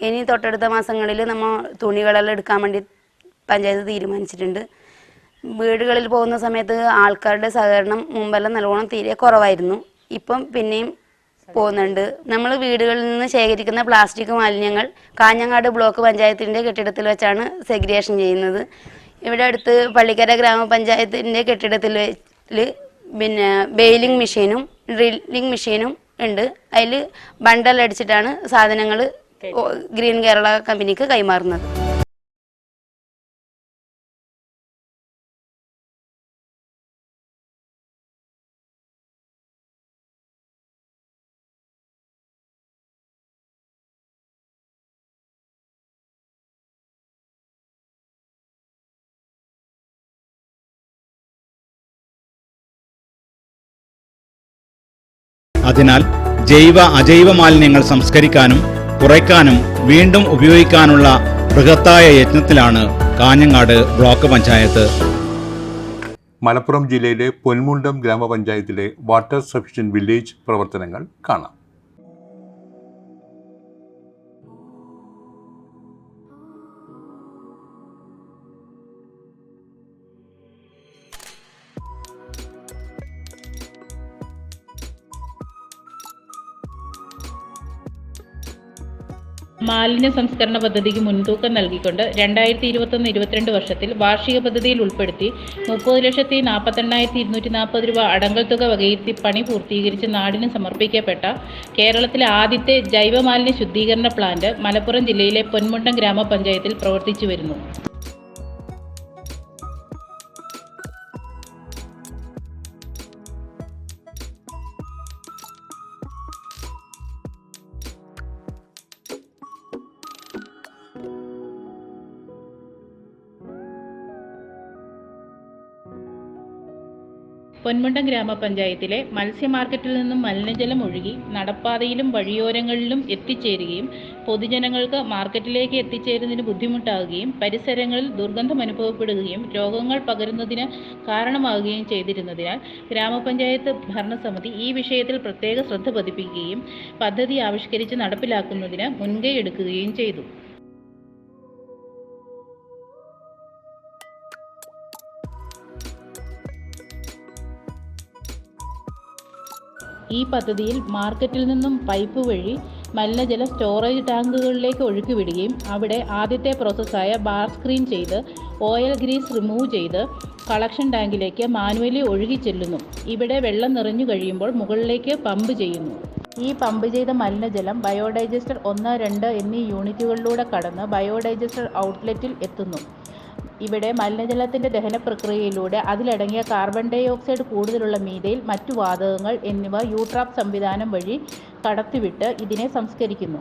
ഇനി തൊട്ടടുത്ത മാസങ്ങളിൽ നമ്മൾ തുണികളെല്ലാം എടുക്കാൻ വേണ്ടി പഞ്ചായത്ത് തീരുമാനിച്ചിട്ടുണ്ട്. വീടുകളിൽ പോകുന്ന സമയത്ത് ആൾക്കാരുടെ സഹകരണം മുമ്പെല്ലാം നല്ലോണം തീരെ കുറവായിരുന്നു. ഇപ്പം പിന്നെയും പോകുന്നുണ്ട്. നമ്മൾ വീടുകളിൽ നിന്ന് ശേഖരിക്കുന്ന പ്ലാസ്റ്റിക് മാലിന്യങ്ങൾ കാഞ്ഞങ്ങാട് ബ്ലോക്ക് പഞ്ചായത്തിൻ്റെ കെട്ടിടത്തിൽ വെച്ചാണ് സെഗ്രിഗേഷൻ ചെയ്യുന്നത്. ഇവിടെ അടുത്ത് പള്ളിക്കര ഗ്രാമപഞ്ചായത്തിൻ്റെ കെട്ടിടത്തിൽ പിന്നെ ബെയിലിംഗ് മെഷീനും ഡ്രില്ലിംഗ് മെഷീനും ഉണ്ട്. അതിൽ ബണ്ടൽ അടിച്ചിട്ടാണ് സാധനങ്ങൾ ഗ്രീൻ കേരള കമ്പനിക്ക് കൈമാറുന്നത്. അതിനാൽ ജൈവ അജൈവ മാലിന്യങ്ങൾ സംസ്കരിക്കാനും കുറയ്ക്കാനും വീണ്ടും ഉപയോഗിക്കാനുള്ള ബൃഹത്തായ യത്നത്തിലാണ് കാഞ്ഞങ്ങാട് ബ്ലോക്ക് പഞ്ചായത്ത്. മലപ്പുറം ജില്ലയിലെ പൊന്മുണ്ടം ഗ്രാമപഞ്ചായത്തിലെ വാട്ടർ സഫിഷ്യന്റ് വില്ലേജ് പ്രവർത്തനങ്ങൾ കാണാം. മാലിന്യ സംസ്കരണ പദ്ധതിക്ക് മുൻതൂക്കം നൽകിക്കൊണ്ട് 2021-22 വർഷത്തിൽ വാർഷിക പദ്ധതിയിൽ ഉൾപ്പെടുത്തി 30,48,240 രൂപ അടങ്കൽ തുക വകയിരുത്തി പണി പൂർത്തീകരിച്ച് നാടിന് സമർപ്പിക്കപ്പെട്ട കേരളത്തിലെ ആദ്യത്തെ ജൈവമാലിന്യ ശുദ്ധീകരണ പ്ലാന്റ് മലപ്പുറം ജില്ലയിലെ പൊന്മുണ്ടം ഗ്രാമപഞ്ചായത്തിൽ പ്രവർത്തിച്ചു വരുന്നു. പൊന്മുണ്ടം ഗ്രാമപഞ്ചായത്തിലെ മത്സ്യ മാർക്കറ്റിൽ നിന്നും മലിനജലം ഒഴുകി നടപ്പാതയിലും വഴിയോരങ്ങളിലും എത്തിച്ചേരുകയും പൊതുജനങ്ങൾക്ക് മാർക്കറ്റിലേക്ക് എത്തിച്ചേരുന്നതിന് ബുദ്ധിമുട്ടാകുകയും പരിസരങ്ങളിൽ ദുർഗന്ധം അനുഭവപ്പെടുകയും രോഗങ്ങൾ പകരുന്നതിന് കാരണമാകുകയും ചെയ്തിരുന്നതിനാൽ ഗ്രാമപഞ്ചായത്ത് ഭരണസമിതി ഈ വിഷയത്തിൽ പ്രത്യേക ശ്രദ്ധ പതിപ്പിക്കുകയും പദ്ധതി ആവിഷ്കരിച്ച് നടപ്പിലാക്കുന്നതിന് മുൻകൈ എടുക്കുകയും ചെയ്തു. ഈ പദ്ധതിയിൽ മാർക്കറ്റിൽ നിന്നും പൈപ്പ് വഴി മലിനജലം സ്റ്റോറേജ് ടാങ്കുകളിലേക്ക് ഒഴുക്കിവിടുകയും അവിടെ ആദ്യത്തെ പ്രോസസ്സായ ബാർ സ്ക്രീൻ ചെയ്ത് ഓയിൽ ഗ്രീസ് റിമൂവ് ചെയ്ത് കളക്ഷൻ ടാങ്കിലേക്ക് മാനുവലി ഒഴുകി ചെല്ലുന്നു. ഇവിടെ വെള്ളം നിറഞ്ഞു കഴിയുമ്പോൾ മുകളിലേക്ക് പമ്പ് ചെയ്യുന്നു. ഈ പമ്പ് ചെയ്ത മലിനജലം ബയോഡൈജസ്റ്റർ 1, 2 എന്നീ യൂണിറ്റുകളിലൂടെ കടന്ന് ബയോഡൈജസ്റ്റർ ഔട്ട്ലെറ്റിൽ എത്തുന്നു. ഇവിടെ മലിനജലത്തിൻ്റെ ദഹന പ്രക്രിയയിലൂടെ അതിലടങ്ങിയ കാർബൺ ഡൈ ഓക്സൈഡ് കൂടുതലുള്ള മീഥെയ്ൻ, മറ്റു വാതകങ്ങൾ എന്നിവ യൂട്രാപ്പ് സംവിധാനം വഴി കടത്തിവിട്ട് ഇതിനെ സംസ്കരിക്കുന്നു.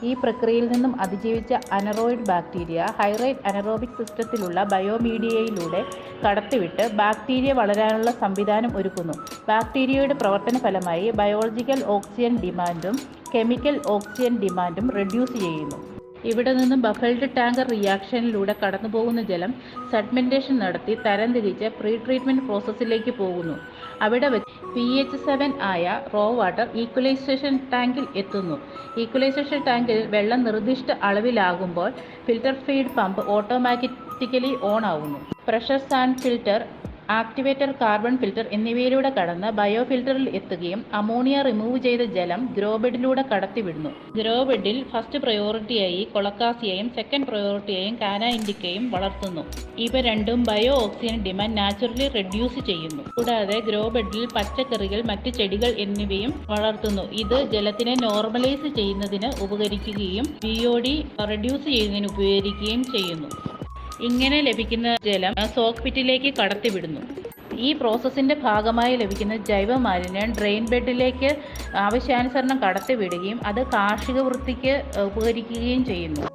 ഈ പ്രക്രിയയിൽ നിന്നും അതിജീവിച്ച അനറോയിഡ് ബാക്ടീരിയ ഹൈറേറ്റ് അനറോബിക് സിസ്റ്റത്തിലുള്ള ബയോമീഡിയയിലൂടെ കടത്തിവിട്ട് ബാക്ടീരിയ വളരാനുള്ള സംവിധാനം ഒരുക്കുന്നു. ബാക്ടീരിയയുടെ പ്രവർത്തന ഫലമായി ബയോളജിക്കൽ ഓക്സിജൻ ഡിമാൻഡും കെമിക്കൽ ഓക്സിജൻ ഡിമാൻഡും റെഡ്യൂസ് ചെയ്യുന്നു. ഇവിടെ നിന്നും ബഫൽഡ് ടാങ്കർ റിയാക്ഷനിലൂടെ കടന്നുപോകുന്ന ജലം സെഡിമെൻറ്റേഷൻ നടത്തി തരംതിരിച്ച് പ്രീ ട്രീറ്റ്മെൻറ്റ് പ്രോസസ്സിലേക്ക് പോകുന്നു. അവിടെ വെച്ച് pH 7 ആയ റോ വാട്ടർ ഈക്വലൈസേഷൻ ടാങ്കിൽ എത്തുന്നു. ഈക്വലൈസേഷൻ ടാങ്കിൽ വെള്ളം നിർദ്ദിഷ്ട അളവിലാകുമ്പോൾ filter feed pump automatically on ആവുന്നു. Pressure sand filter, activator, carbon filter എന്നിവയിലൂടെ കടന്ന് ബയോ ഫിൽറ്ററിൽ എത്തുകയും അമോണിയ റിമൂവ് ചെയ്ത ജലം ഗ്രോബെഡിലൂടെ കടത്തിവിടുന്നു. ഗ്രോബെഡിൽ ഫസ്റ്റ് പ്രയോറിറ്റിയായി കൊളക്കാസിയയും സെക്കൻഡ് പ്രയോറിറ്റിയായും കാന ഇൻഡിക്കയും വളർത്തുന്നു. ഇവ രണ്ടും bio oxygen demand naturally reduce ചെയ്യുന്നു. കൂടാതെ ഗ്രോബെഡിൽ പച്ചക്കറികൾ, മറ്റ് ചെടികൾ എന്നിവയും വളർത്തുന്നു. ഇത് ജലത്തിനെ നോർമലൈസ് ചെയ്യുന്നതിന് ഉപകരിക്കുകയും VOD റെഡ്യൂസ് ചെയ്യുന്നതിന് ഉപകരിക്കുകയും ചെയ്യുന്നു. ഇങ്ങനെ ലഭിക്കുന്ന ജലം സോക്ക് പിറ്റിലേക്ക് കടത്തിവിടുന്നു. ഈ പ്രോസസ്സിൻ്റെ ഭാഗമായി ലഭിക്കുന്ന ജൈവ മാലിന്യം ഡ്രെയിൻ ബെഡിലേക്ക് ആവശ്യാനുസരണം കടത്തിവിടുകയും അത് കാർഷിക വൃത്തിക്ക് ഉപകരിക്കുകയും ചെയ്യുന്നു.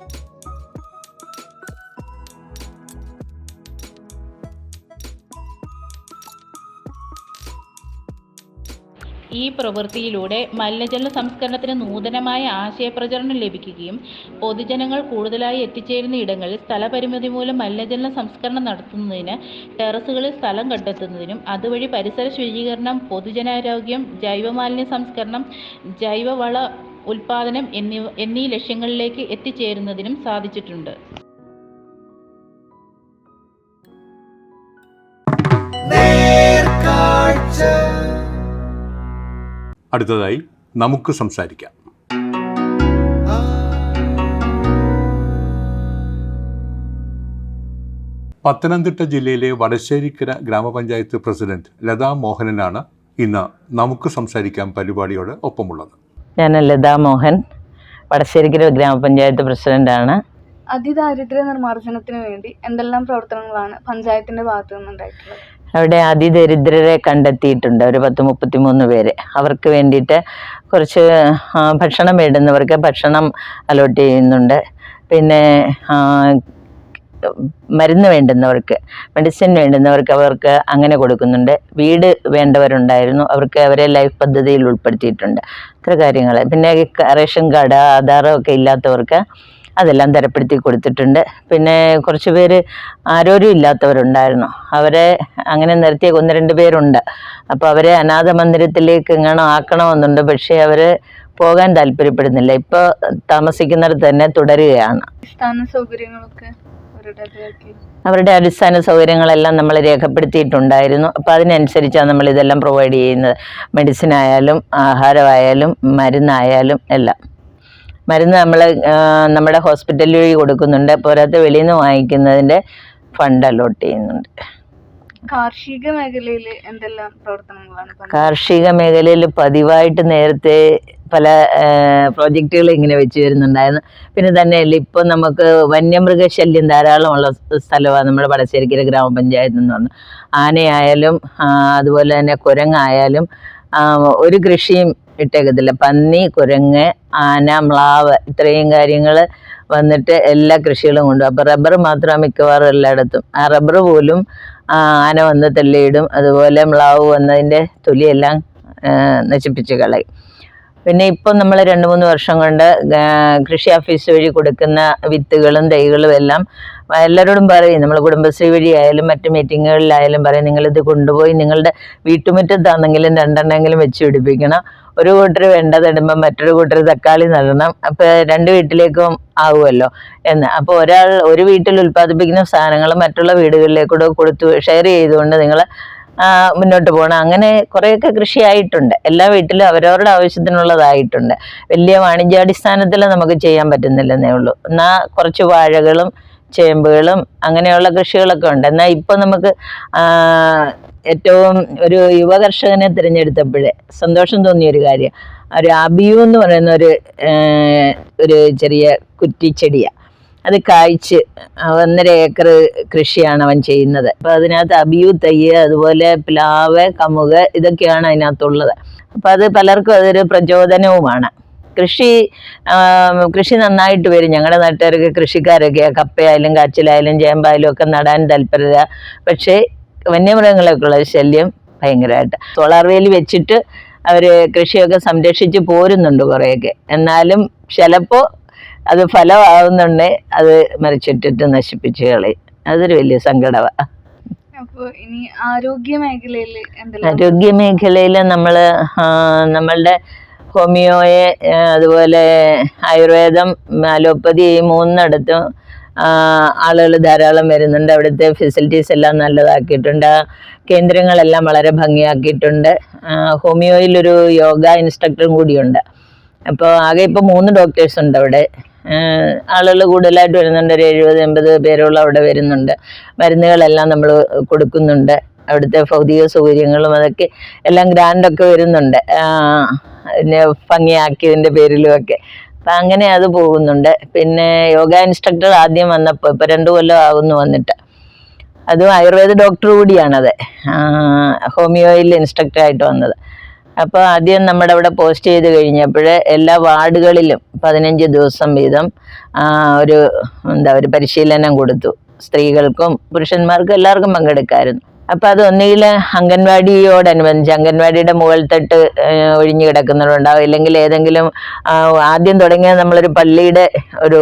ഈ പ്രവൃത്തിയിലൂടെ മലിനജല സംസ്കരണത്തിന് നൂതനമായ ആശയപ്രചരണം ലഭിക്കുകയും പൊതുജനങ്ങൾ കൂടുതലായി എത്തിച്ചേരുന്ന ഇടങ്ങളിൽ സ്ഥലപരിമിതി മൂലം മലിനജല സംസ്കരണം നടത്തുന്നതിന് ടെറസുകളിൽ സ്ഥലം കണ്ടെത്തുന്നതിനും അതുവഴി പരിസര ശുചീകരണം, പൊതുജനാരോഗ്യം, ജൈവമാലിന്യ സംസ്കരണം, ജൈവവള ഉൽപാദനം എന്നീ ലക്ഷ്യങ്ങളിലേക്ക് എത്തിച്ചേരുന്നതിനും സാധിച്ചിട്ടുണ്ട്. അടുത്തതായി നമുക്ക് സംസാരിക്കാം. പത്തനംതിട്ട ജില്ലയിലെ വടശ്ശേരിക്കര ഗ്രാമപഞ്ചായത്ത് പ്രസിഡന്റ് ലതാ മോഹനനാണ് ഇന്ന് നമുക്ക് സംസാരിക്കാം പരിപാടിയോട് ഒപ്പമുള്ളത്. ഞാൻ ലതാ മോഹൻ, വടശ്ശേരിക്കര ഗ്രാമപഞ്ചായത്ത് പ്രസിഡന്റാണ്. അതിദാരിദ്ര്യ നിർമ്മാർജ്ജനത്തിന് വേണ്ടി എന്തെല്ലാം പ്രവർത്തനങ്ങളാണ് പഞ്ചായത്തിന്റെ ഭാഗത്തു നിന്നുണ്ടായിട്ടുള്ളത്? അവിടെ അതിദരിദ്രരെ കണ്ടെത്തിയിട്ടുണ്ട്, ഒരു 10-33 പേര്. അവർക്ക് വേണ്ടിയിട്ട് കുറച്ച് ഭക്ഷണം വേണ്ടുന്നവർക്ക് ഭക്ഷണം അലോട്ട് ചെയ്യുന്നുണ്ട്. പിന്നെ മരുന്ന് വേണ്ടുന്നവർക്ക്, മെഡിസിൻ വേണ്ടുന്നവർക്ക് അവർക്ക് അങ്ങനെ കൊടുക്കുന്നുണ്ട്. വീട് വേണ്ടവരുണ്ടായിരുന്നു, അവരെ ലൈഫ് പദ്ധതിയിൽ ഉൾപ്പെടുത്തിയിട്ടുണ്ട്. ഇത്ര കാര്യങ്ങൾ. പിന്നെ റേഷൻ കാർഡ്, ആധാരം ഒക്കെ ഇല്ലാത്തവർക്ക് അതെല്ലാം തരപ്പെടുത്തി കൊടുത്തിട്ടുണ്ട്. പിന്നെ കുറച്ച് പേര് ആരോരും ഇല്ലാത്തവരുണ്ടായിരുന്നു, അവരെ അങ്ങനെ നിർത്തിയ 1-2 പേരുണ്ട്. അപ്പോൾ അവരെ അനാഥ മന്ദിരത്തിലേക്ക് എങ്ങാനും ആക്കണമെന്നുണ്ട്. പക്ഷേ അവർ പോകാൻ താല്പര്യപ്പെടുന്നില്ല. ഇപ്പോൾ താമസിക്കുന്നിടത്ത് തന്നെ തുടരുകയാണ്. അവരുടെ അടിസ്ഥാന സൗകര്യങ്ങളെല്ലാം നമ്മൾ രേഖപ്പെടുത്തിയിട്ടുണ്ടായിരുന്നു. അപ്പോൾ അതിനനുസരിച്ചാണ് നമ്മൾ ഇതെല്ലാം പ്രൊവൈഡ് ചെയ്യുന്നത്. മെഡിസിൻ ആയാലും ആഹാരമായാലും മരുന്നായാലും എല്ലാം. മരുന്ന് നമ്മൾ നമ്മുടെ ഹോസ്പിറ്റൽ വഴി കൊടുക്കുന്നുണ്ട്. പോരാത്ത വെളിയിൽ നിന്ന് വാങ്ങിക്കുന്നതിൻ്റെ ഫണ്ട് അലോട്ട് ചെയ്യുന്നുണ്ട്. കാർഷിക മേഖലയിൽ എന്തെല്ലാം പ്രവർത്തനങ്ങളാണ്? കാർഷിക മേഖലയിൽ പതിവായിട്ട് നേരത്തെ പല പ്രോജക്റ്റുകൾ ഇങ്ങനെ വെച്ച് വരുന്നുണ്ടായിരുന്നു. പിന്നെ തന്നെയല്ല, ഇപ്പോൾ നമുക്ക് വന്യമൃഗശല്യം ധാരാളമുള്ള സ്ഥലമാണ് നമ്മുടെ വടശ്ശേരിക്കര ഗ്രാമപഞ്ചായത്ത് എന്ന് പറഞ്ഞു. ആനയായാലും അതുപോലെ തന്നെ കുരങ്ങായാലും ഒരു കൃഷിയും ഇട്ടേക്കത്തില്ല. പന്നി, കുരങ്ങ്, ആന, മ്ലാവ് ഇത്രയും കാര്യങ്ങൾ വന്നിട്ട് എല്ലാ കൃഷികളും കൊണ്ടുപോകും. അപ്പോൾ റബ്ബർ മാത്രമാണ് മിക്കവാറും എല്ലായിടത്തും. ആ റബ്ബർ പോലും ആന വന്ന് തള്ളിയിടും. അതുപോലെ മ്ലാവ് വന്നതിൻ്റെ തൊലിയെല്ലാം നശിപ്പിച്ച് കളയും. പിന്നെ ഇപ്പം നമ്മൾ 2-3 വർഷം കൊണ്ട് കൃഷി ഓഫീസ് വഴി കൊടുക്കുന്ന വിത്തുകളും തൈകളും എല്ലാം എല്ലാവരോടും പറയും. നമ്മൾ കുടുംബശ്രീ വഴി ആയാലും മറ്റ് മീറ്റിങ്ങുകളിലായാലും പറയും, നിങ്ങളിത് കൊണ്ടുപോയി നിങ്ങളുടെ വീട്ടുമുറ്റത്താണെങ്കിലും 2 വെച്ച് പിടിപ്പിക്കണം. ഒരു കൂട്ടർ വെണ്ട നടുമ്പോൾ മറ്റൊരു കൂട്ടർ തക്കാളി നടണം. അപ്പോൾ 2 വീട്ടിലേക്കും ആവുമല്ലോ എന്ന്. അപ്പോൾ ഒരു വീട്ടിൽ ഉൽപ്പാദിപ്പിക്കുന്ന സാധനങ്ങൾ മറ്റുള്ള വീടുകളിലേക്കൂടെ കൊടുത്തു ഷെയർ ചെയ്തുകൊണ്ട് നിങ്ങൾ മുന്നോട്ട് പോകണം. അങ്ങനെ കുറേയൊക്കെ കൃഷിയായിട്ടുണ്ട്. എല്ലാ വീട്ടിലും അവരവരുടെ ആവശ്യത്തിനുള്ളതായിട്ടുണ്ട്. വലിയ വാണിജ്യാടിസ്ഥാനത്തിൽ നമുക്ക് ചെയ്യാൻ പറ്റുന്നില്ലെന്നേ ഉള്ളൂ. എന്നാൽ കുറച്ച് വാഴകളും ചേമ്പുകളും അങ്ങനെയുള്ള കൃഷികളൊക്കെ ഉണ്ട്. എന്നാൽ ഇപ്പം നമുക്ക് ഏറ്റവും ഒരു യുവ കർഷകനെ തിരഞ്ഞെടുത്തപ്പോഴേ സന്തോഷം തോന്നിയൊരു കാര്യം, ഒരു അബിയു എന്ന് പറയുന്ന ഒരു ചെറിയ കുറ്റിച്ചെടിയാണ്. അത് കായ്ച്ച് 1.5 ഏക്കർ കൃഷിയാണ് അവൻ ചെയ്യുന്നത്. അപ്പോൾ അതിനകത്ത് അബിയു തയ്യ്, അതുപോലെ പ്ലാവ്, കമുക് ഇതൊക്കെയാണ് അതിനകത്തുള്ളത്. അപ്പോൾ അത് പലർക്കും അതൊരു പ്രചോദനവുമാണ്. കൃഷി നന്നായിട്ട് വരും. ഞങ്ങളുടെ നാട്ടുകാർക്ക് കൃഷിക്കാരൊക്കെ കപ്പയായാലും കാച്ചിലായാലും ചേമ്പായാലും ഒക്കെ നടാൻ താല്പര്യത. പക്ഷേ വന്യമൃഗങ്ങളൊക്കെയുള്ള ശല്യം ഭയങ്കരമായിട്ട്. സോളാർ വേലി വെച്ചിട്ട് അവർ കൃഷിയൊക്കെ സംരക്ഷിച്ച് പോരുന്നുണ്ട് കുറേയൊക്കെ. എന്നാലും ചിലപ്പോൾ അത് ഫലമാവുന്നുണ്ട്, അത് മറിച്ചിട്ടിട്ട് നശിപ്പിച്ച് കളയും. അതൊരു വലിയ സങ്കടമാണ്. അപ്പോൾ ഇനി ആരോഗ്യ മേഖലയിൽ ആരോഗ്യ മേഖലയിൽ നമ്മളുടെ ഹോമിയോയെ, അതുപോലെ ആയുർവേദം, അലോപ്പതി, ഈ 3 ആളുകൾ ധാരാളം വരുന്നുണ്ട്. അവിടുത്തെ ഫെസിലിറ്റീസ് എല്ലാം നല്ലതാക്കിയിട്ടുണ്ട്. കേന്ദ്രങ്ങളെല്ലാം വളരെ ഭംഗിയാക്കിയിട്ടുണ്ട്. ഹോമിയോയിലൊരു യോഗ ഇൻസ്ട്രക്ടറും കൂടിയുണ്ട്. അപ്പോൾ ആകെ ഇപ്പോൾ 3 ഡോക്ടേഴ്സ് ഉണ്ട് അവിടെ. ആളുകൾ കൂടുതലായിട്ട് വരുന്നുണ്ട്. ഒരു 70-80 പേരോളം അവിടെ വരുന്നുണ്ട്. മരുന്നുകളെല്ലാം നമ്മൾ കൊടുക്കുന്നുണ്ട്. അവിടുത്തെ ഭൗതിക സൗകര്യങ്ങളും അതൊക്കെ എല്ലാം ഗ്രാൻഡൊക്കെ വരുന്നുണ്ട്, പിന്നെ ഭംഗിയാക്കിയതിൻ്റെ പേരിലുമൊക്കെ. അപ്പം അങ്ങനെ അത് പോകുന്നുണ്ട്. പിന്നെ യോഗ ഇൻസ്ട്രക്ടർ ആദ്യം വന്നപ്പോൾ, ഇപ്പോൾ 2 കൊല്ലം ആകുന്നു വന്നിട്ട്, അതും ആയുർവേദ ഡോക്ടർ കൂടിയാണത്, ഹോമിയോയിൽ ഇൻസ്ട്രക്ടറായിട്ട് വന്നത്. അപ്പോൾ ആദ്യം നമ്മുടെ അവിടെ പോസ്റ്റ് ചെയ്ത് കഴിഞ്ഞപ്പോൾ എല്ലാ വാർഡുകളിലും 15 ദിവസം വീതം ഒരു പരിശീലനം കൊടുത്തു. സ്ത്രീകൾക്കും പുരുഷന്മാർക്കും എല്ലാവർക്കും പങ്കെടുക്കാമായിരുന്നു. അപ്പം അത് ഒന്നുകിൽ അംഗൻവാടിയോടനുബന്ധിച്ച് അംഗൻവാടിയുടെ മുകൾ തട്ട് ഒഴിഞ്ഞു കിടക്കുന്നുണ്ടാവും, ഇല്ലെങ്കിൽ ഏതെങ്കിലും ആദ്യം തുടങ്ങിയത് നമ്മളൊരു പള്ളിയുടെ ഒരു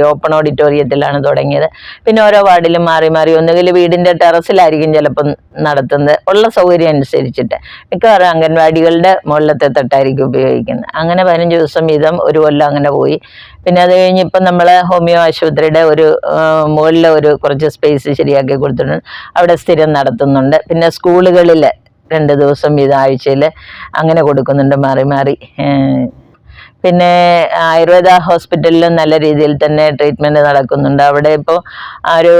ഓപ്പൺ ഓഡിറ്റോറിയത്തിലാണ് തുടങ്ങിയത്. പിന്നെ ഓരോ വാർഡിലും മാറി മാറി ഒന്നുകിൽ വീടിൻ്റെ ടെറസിലായിരിക്കും ചിലപ്പം നടത്തുന്നത്, ഉള്ള സൗകര്യം അനുസരിച്ചിട്ട്. മിക്കവാറും അംഗൻവാടികളുടെ മുകളിലത്തെ തട്ടായിരിക്കും ഉപയോഗിക്കുന്നത്. അങ്ങനെ 15 ദിവസം വീതം ഒരു കൊല്ലം അങ്ങനെ പോയി. പിന്നെ അത് കഴിഞ്ഞ് ഇപ്പം നമ്മൾ ഹോമിയോ ആശുപത്രിയുടെ മുകളിൽ കുറച്ച് സ്പേസ് ശരിയാക്കി കൊടുത്തിട്ടുണ്ട്, അവിടെ സ്ഥിരം നടത്തുന്നുണ്ട്. പിന്നെ സ്കൂളുകളിൽ 2 ദിവസം വീതം ആഴ്ചയിൽ അങ്ങനെ കൊടുക്കുന്നുണ്ട് മാറി മാറി. പിന്നെ ആയുർവേദ ഹോസ്പിറ്റലിലും നല്ല രീതിയിൽ തന്നെ ട്രീറ്റ്മെൻറ്റ് നടക്കുന്നുണ്ട്. അവിടെ ഇപ്പോൾ ഒരു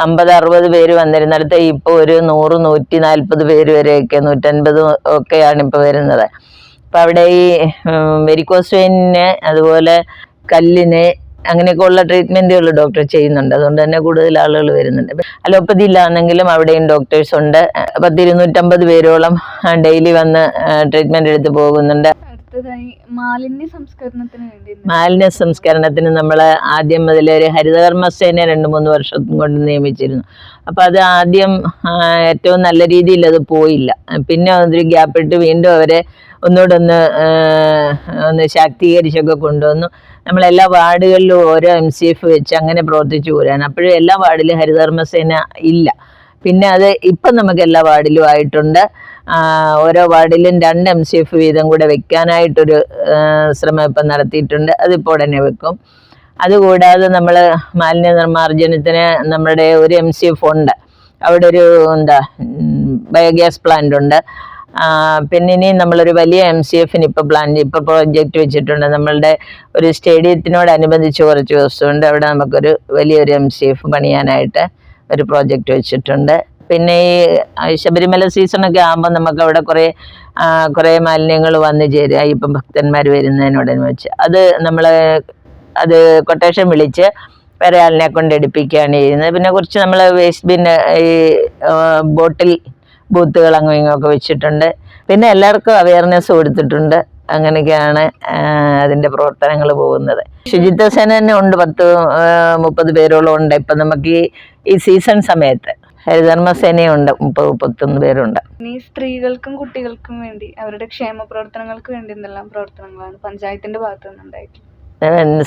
50-60 പേര് വന്നിരുന്നിടത്ത് ഇപ്പോൾ ഒരു 100-140 പേര് വരെയൊക്കെ 150 ഒക്കെയാണ് ഇപ്പോൾ വരുന്നത്. അപ്പം അവിടെ ഈ വെരിക്കോസ് വെയിനിന് അതുപോലെ കല്ലിന് അങ്ങനെയൊക്കെ ഉള്ള ട്രീറ്റ്മെൻറ്റുകൾ ഡോക്ടർ ചെയ്യുന്നുണ്ട്. അതുകൊണ്ട് തന്നെ കൂടുതൽ ആളുകൾ വരുന്നുണ്ട്. അലോപ്പതി ഇല്ലാന്നെങ്കിലും അവിടെയും ഡോക്ടേഴ്സ് ഉണ്ട്. 250 പേരോളം ഡെയിലി വന്ന് ട്രീറ്റ്മെൻറ്റ് എടുത്ത് പോകുന്നുണ്ട്. അടുത്തതായി മാലിന്യ സംസ്കരണത്തിന് നമ്മൾ ആദ്യം മുതൽ ഒരു ഹരിതകർമ്മസേന 2-3 വർഷം കൊണ്ട് നിയമിച്ചിരുന്നു. അപ്പോൾ അത് ആദ്യം ഏറ്റവും നല്ല രീതിയിൽ അത് പോയില്ല. പിന്നെ അതൊരു ഗ്യാപ്പിട്ട് വീണ്ടും അവരെ ഒന്നുകൂടെ ഒന്ന് ശാക്തീകരിച്ചൊക്കെ കൊണ്ടുവന്നു. നമ്മളെല്ലാ വാർഡുകളിലും ഓരോ MCF വെച്ച് അങ്ങനെ പ്രവർത്തിച്ചു പോരാണ്. അപ്പോഴും എല്ലാ വാർഡിലും ഹരിതകർമ്മസേന ഇല്ല. പിന്നെ അത് ഇപ്പം നമുക്ക് എല്ലാ വാർഡിലും ആയിട്ടുണ്ട്. ഓരോ വാർഡിലും 2 MCF വീതം കൂടെ വെക്കാനായിട്ടൊരു ശ്രമം ഇപ്പം നടത്തിയിട്ടുണ്ട്. അതിപ്പോൾ ഉടനെ വെക്കും. അതുകൂടാതെ നമ്മൾ മാലിന്യ നിർമ്മാർജ്ജനത്തിന് നമ്മുടെ ഒരു MCF ഉണ്ട്. അവിടെ ഒരു ബയോഗ്യാസ് പ്ലാന്റ് ഉണ്ട്. പിന്നെ ഇനി നമ്മളൊരു വലിയ MCFന് ഇപ്പോൾ പ്രോജക്റ്റ് വെച്ചിട്ടുണ്ട്. നമ്മളുടെ ഒരു സ്റ്റേഡിയത്തിനോടനുബന്ധിച്ച് കുറച്ച് ദിവസമുണ്ട്. അവിടെ നമുക്കൊരു വലിയൊരു MCF പണിയാനായിട്ട് ഒരു പ്രോജക്റ്റ് വെച്ചിട്ടുണ്ട്. പിന്നെ ഈ ശബരിമല സീസണൊക്കെ ആകുമ്പോൾ നമുക്ക് അവിടെ കുറേ മാലിന്യങ്ങൾ വന്നു ചേരുക. ഇപ്പം ഭക്തന്മാർ വരുന്നതിനോടനുബന്ധിച്ച് അത് കൊട്ടേഷൻ വിളിച്ച് വേറെ ആളിനെ കൊണ്ട് എടുപ്പിക്കുകയാണ് ചെയ്യുന്നത്. പിന്നെ കുറച്ച് നമ്മൾ വേസ്റ്റ് ബിന്ന് ഈ ബോട്ടിൽ ബൂത്തുകൾ അങ്ങും ഇങ്ങൊക്കെ വെച്ചിട്ടുണ്ട്. പിന്നെ എല്ലാവർക്കും അവയർനെസ് കൊടുത്തിട്ടുണ്ട്. അങ്ങനെയൊക്കെയാണ് അതിൻ്റെ പ്രവർത്തനങ്ങൾ പോകുന്നത്. ശുചിത്വ സേന തന്നെ ഉണ്ട്, 10-30 പേരോളം ഉണ്ട്. ഇപ്പം നമുക്ക് ഈ സീസൺ സമയത്ത് ഹരിതകർമ്മസേനയുണ്ട്, 30-31 പേരുണ്ട്. ഈ സ്ത്രീകൾക്കും കുട്ടികൾക്കും വേണ്ടി അവരുടെ ക്ഷേമ പ്രവർത്തനങ്ങൾക്ക് വേണ്ടി എന്തെല്ലാം പ്രവർത്തനങ്ങളാണ് പഞ്ചായത്തിന്റെ ഭാഗത്തു നിന്നുണ്ടായിട്ടുള്ളത്?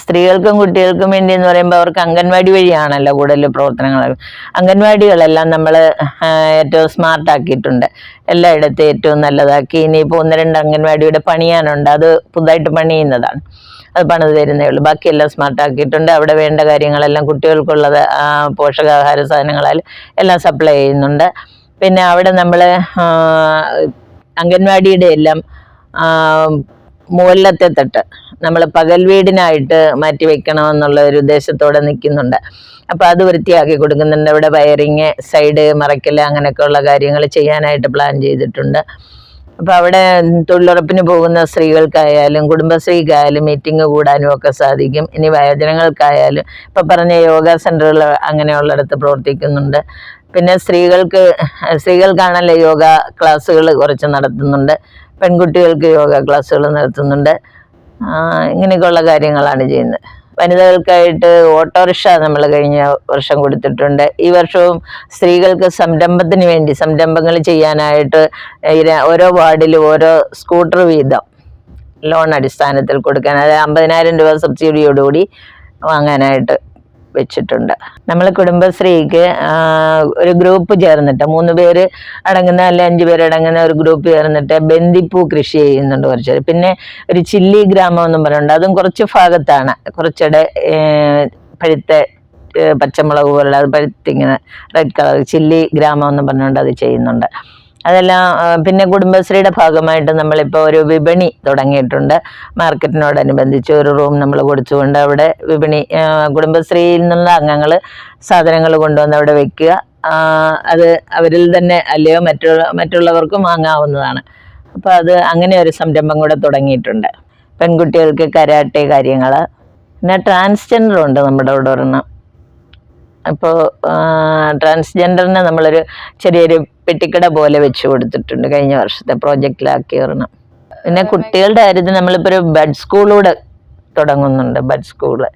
സ്ത്രീകൾക്കും കുട്ടികൾക്കും വേണ്ടി എന്ന് പറയുമ്പോൾ അവർക്ക് അംഗൻവാടി വഴിയാണല്ലോ കൂടുതൽ പ്രവർത്തനങ്ങൾ. അംഗൻവാടികളെല്ലാം നമ്മൾ ഏറ്റവും സ്മാർട്ടാക്കിയിട്ടുണ്ട്, എല്ലായിടത്തും ഏറ്റവും നല്ലതാക്കി. ഇനിയിപ്പോൾ 1-2 അംഗൻവാടിയുടെ പണിയാനുണ്ട്, അത് പുതുതായിട്ട് പണിയുന്നതാണ്, അത് പണിത് തരുന്നേ ഉള്ളൂ. ബാക്കിയെല്ലാം സ്മാർട്ടാക്കിയിട്ടുണ്ട്. അവിടെ വേണ്ട കാര്യങ്ങളെല്ലാം കുട്ടികൾക്കുള്ളത് പോഷകാഹാര സാധനങ്ങളാൽ എല്ലാം സപ്ലൈ ചെയ്യുന്നുണ്ട്. പിന്നെ അവിടെ നമ്മൾ അംഗൻവാടിയുടെ എല്ലാം മുകളിലത്തെ തട്ട് നമ്മൾ പകൽ വീടിനായിട്ട് മാറ്റി വെക്കണമെന്നുള്ള ഒരു ഉദ്ദേശത്തോടെ നിൽക്കുന്നുണ്ട്. അപ്പോൾ അത് വൃത്തിയാക്കി കൊടുക്കുന്നുണ്ട്. അവിടെ വയറിങ്, സൈഡ് മറയ്ക്കൽ, അങ്ങനെയൊക്കെയുള്ള കാര്യങ്ങൾ ചെയ്യാനായിട്ട് പ്ലാൻ ചെയ്തിട്ടുണ്ട്. അപ്പോൾ അവിടെ തൊഴിലുറപ്പിന് പോകുന്ന സ്ത്രീകൾക്കായാലും കുടുംബശ്രീക്കായാലും മീറ്റിംഗ് കൂടാനും ഒക്കെ സാധിക്കും. ഇനി വയോജനങ്ങൾക്കായാലും ഇപ്പോൾ പറഞ്ഞ യോഗ സെൻ്ററുകൾ അങ്ങനെയുള്ളിടത്ത് പ്രവർത്തിക്കുന്നുണ്ട്. പിന്നെ സ്ത്രീകൾക്കാണല്ലോ യോഗ ക്ലാസ്സുകൾ കുറച്ച് നടത്തുന്നുണ്ട്, പെൺകുട്ടികൾക്ക് യോഗ ക്ലാസ്സുകൾ നടത്തുന്നുണ്ട്. ഇങ്ങനെയൊക്കെയുള്ള കാര്യങ്ങളാണ് ചെയ്യുന്നത്. വനിതകൾക്കായിട്ട് ഓട്ടോറിക്ഷ നമ്മൾ കഴിഞ്ഞ വർഷം കൊടുത്തിട്ടുണ്ട്. ഈ വർഷവും സ്ത്രീകൾക്ക് സംരംഭങ്ങൾ ചെയ്യാനായിട്ട് ഓരോ വാർഡിലും ഓരോ സ്കൂട്ടർ വീതം ലോൺ അടിസ്ഥാനത്തിൽ കൊടുക്കാൻ, അതായത് 50,000 രൂപ സബ്സിഡിയോടുകൂടി വാങ്ങാനായിട്ട് വെച്ചിട്ടുണ്ട്. നമ്മൾ കുടുംബശ്രീക്ക് ഒരു ഗ്രൂപ്പ് ചേർന്നിട്ട് 3 പേര് അടങ്ങുന്ന അല്ല 5 പേര് അടങ്ങുന്ന ഒരു ഗ്രൂപ്പ് ചേർന്നിട്ട് ബന്ദിപ്പൂ കൃഷി ചെയ്യുന്നുണ്ട് കുറച്ച്. പിന്നെ ഒരു ചില്ലി ഗ്രാമം എന്നും പറയുന്നുണ്ട്, അതും കുറച്ച് ഭാഗത്താണ്, കുറച്ചുകൂടെ പഴുത്ത പച്ചമുളക് പോലുള്ള അത് പഴുത്തിങ്ങനെ റെഡ് കളർ ചില്ലി ഗ്രാമം എന്ന് പറഞ്ഞുകൊണ്ട് അത് ചെയ്യുന്നുണ്ട്. അതെല്ലാം പിന്നെ കുടുംബശ്രീയുടെ ഭാഗമായിട്ട് നമ്മളിപ്പോൾ ഒരു വിപണി തുടങ്ങിയിട്ടുണ്ട്. മാർക്കറ്റിനോടനുബന്ധിച്ച് ഒരു റൂം നമ്മൾ കൊടുത്തുകൊണ്ട് അവിടെ വിപണി കുടുംബശ്രീയിൽ നിന്നുള്ള അംഗങ്ങൾ സാധനങ്ങൾ കൊണ്ടുവന്ന് അവിടെ വെക്കുക. അത് അവരിൽ തന്നെ അല്ലയോ മറ്റുള്ളവർക്കും വാങ്ങാവുന്നതാണ്. അപ്പോൾ അത് അങ്ങനെ ഒരു സംരംഭം കൂടെ തുടങ്ങിയിട്ടുണ്ട്. പെൺകുട്ടികൾക്ക് കരാട്ടെ കാര്യങ്ങൾ. പിന്നെ ട്രാൻസ്ജെൻഡർ ഉണ്ട് നമ്മുടെ അവിടെ ഒരെണ്ണം, അപ്പോൾ ട്രാൻസ്ജെൻഡറിന് നമ്മളൊരു ചെറിയൊരു പെട്ടിക്കട പോലെ വെച്ച് കൊടുത്തിട്ടുണ്ട് കഴിഞ്ഞ വർഷത്തെ പ്രോജക്റ്റിലാക്കി ഒരെണ്ണം. പിന്നെ കുട്ടികളുടെ കാര്യത്തിൽ നമ്മളിപ്പോൾ ഒരു ബഡ് സ്കൂളൂടെ തുടങ്ങുന്നുണ്ട്. ബഡ് സ്കൂള്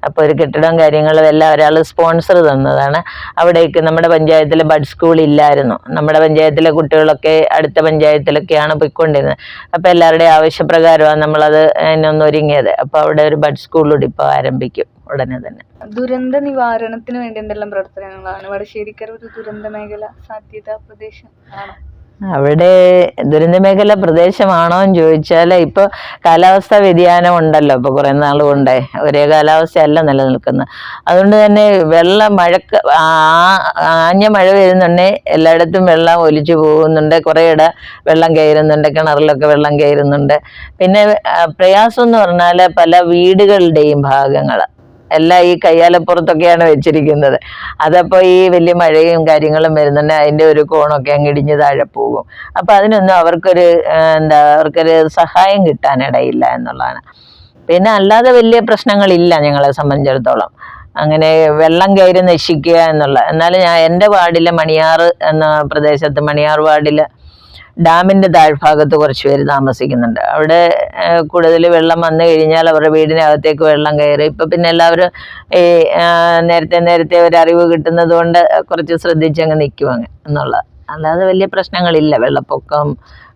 അപ്പോൾ ഒരു കെട്ടിടവും കാര്യങ്ങളും എല്ലാം ഒരാൾ സ്പോൺസർ തന്നതാണ്. അവിടേക്ക് നമ്മുടെ പഞ്ചായത്തിൽ ബഡ് സ്കൂൾ ഇല്ലായിരുന്നു. നമ്മുടെ പഞ്ചായത്തിലെ കുട്ടികളൊക്കെ അടുത്ത പഞ്ചായത്തിലൊക്കെയാണ് പോയിക്കൊണ്ടിരുന്നത്. അപ്പോൾ എല്ലാവരുടെയും ആവശ്യപ്രകാരമാണ് നമ്മളത് അതിനൊന്ന് ഒരുങ്ങിയത്. അപ്പോൾ അവിടെ ഒരു ബഡ് സ്കൂളൂടെ ഇപ്പോൾ ആരംഭിക്കും ഉടനെ തന്നെ. ദുരന്ത നിവാരണത്തിന് വേണ്ടി എന്തെല്ലാം പ്രവർത്തനങ്ങളാണ്? വടശ്ശേരിക്കര ഒരു ദുരന്ത മേഖല സാധ്യതാ പ്രദേശം ആണ്. അവിടെ ദുരന്ത മേഖല പ്രദേശമാണോ എന്ന് ചോദിച്ചാൽ ഇപ്പോൾ കാലാവസ്ഥാ വ്യതിയാനം ഉണ്ടല്ലോ. ഇപ്പോൾ കുറേ നാൾ കൊണ്ടേ ഒരേ കാലാവസ്ഥയല്ല നിലനിൽക്കുന്നത്. അതുകൊണ്ട് തന്നെ ആഞ്ഞ മഴ വരുന്നുണ്ടെങ്കിൽ എല്ലായിടത്തും വെള്ളം ഒലിച്ചു പോകുന്നുണ്ട്. കുറേയിടെ വെള്ളം കയറുന്നുണ്ട്, കിണറിലൊക്കെ വെള്ളം കയറുന്നുണ്ട്. പിന്നെ പ്രയാസം എന്ന് പറഞ്ഞാൽ പല വീടുകളുടെയും ഭാഗങ്ങൾ എല്ലാം ഈ കയ്യാലപ്പുറത്തൊക്കെയാണ് വെച്ചിരിക്കുന്നത്. അതപ്പോൾ ഈ വലിയ മഴയും കാര്യങ്ങളും വരുന്നുണ്ട്, അതിൻ്റെ ഒരു കോണൊക്കെ അങ്ങ് ഇടിഞ്ഞ് താഴെ പോകും. അപ്പോൾ അതിനൊന്നും അവർക്കൊരു സഹായം കിട്ടാനിടയില്ല എന്നുള്ളതാണ്. പിന്നെ അല്ലാതെ വലിയ പ്രശ്നങ്ങളില്ല ഞങ്ങളെ സംബന്ധിച്ചിടത്തോളം. അങ്ങനെ വെള്ളം കയറി നശിക്കുക എന്നുള്ള. എന്നാലും എൻ്റെ വാർഡിലെ മണിയാർ എന്ന പ്രദേശത്ത്, മണിയാർ വാർഡിൽ ഡാമിൻ്റെ താഴ്ഭാഗത്ത് കുറച്ച് പേര് താമസിക്കുന്നുണ്ട്. അവിടെ കൂടുതൽ വെള്ളം വന്നു കഴിഞ്ഞാൽ അവരുടെ വീടിനകത്തേക്ക് വെള്ളം കയറി. ഇപ്പം പിന്നെ എല്ലാവരും ഈ നേരത്തെ ഒരു അറിവ് കിട്ടുന്നത് കൊണ്ട് കുറച്ച് ശ്രദ്ധിച്ചങ്ങ് നിൽക്കും എന്നുള്ളത്. അല്ലാതെ വലിയ പ്രശ്നങ്ങളില്ല വെള്ളപ്പൊക്കം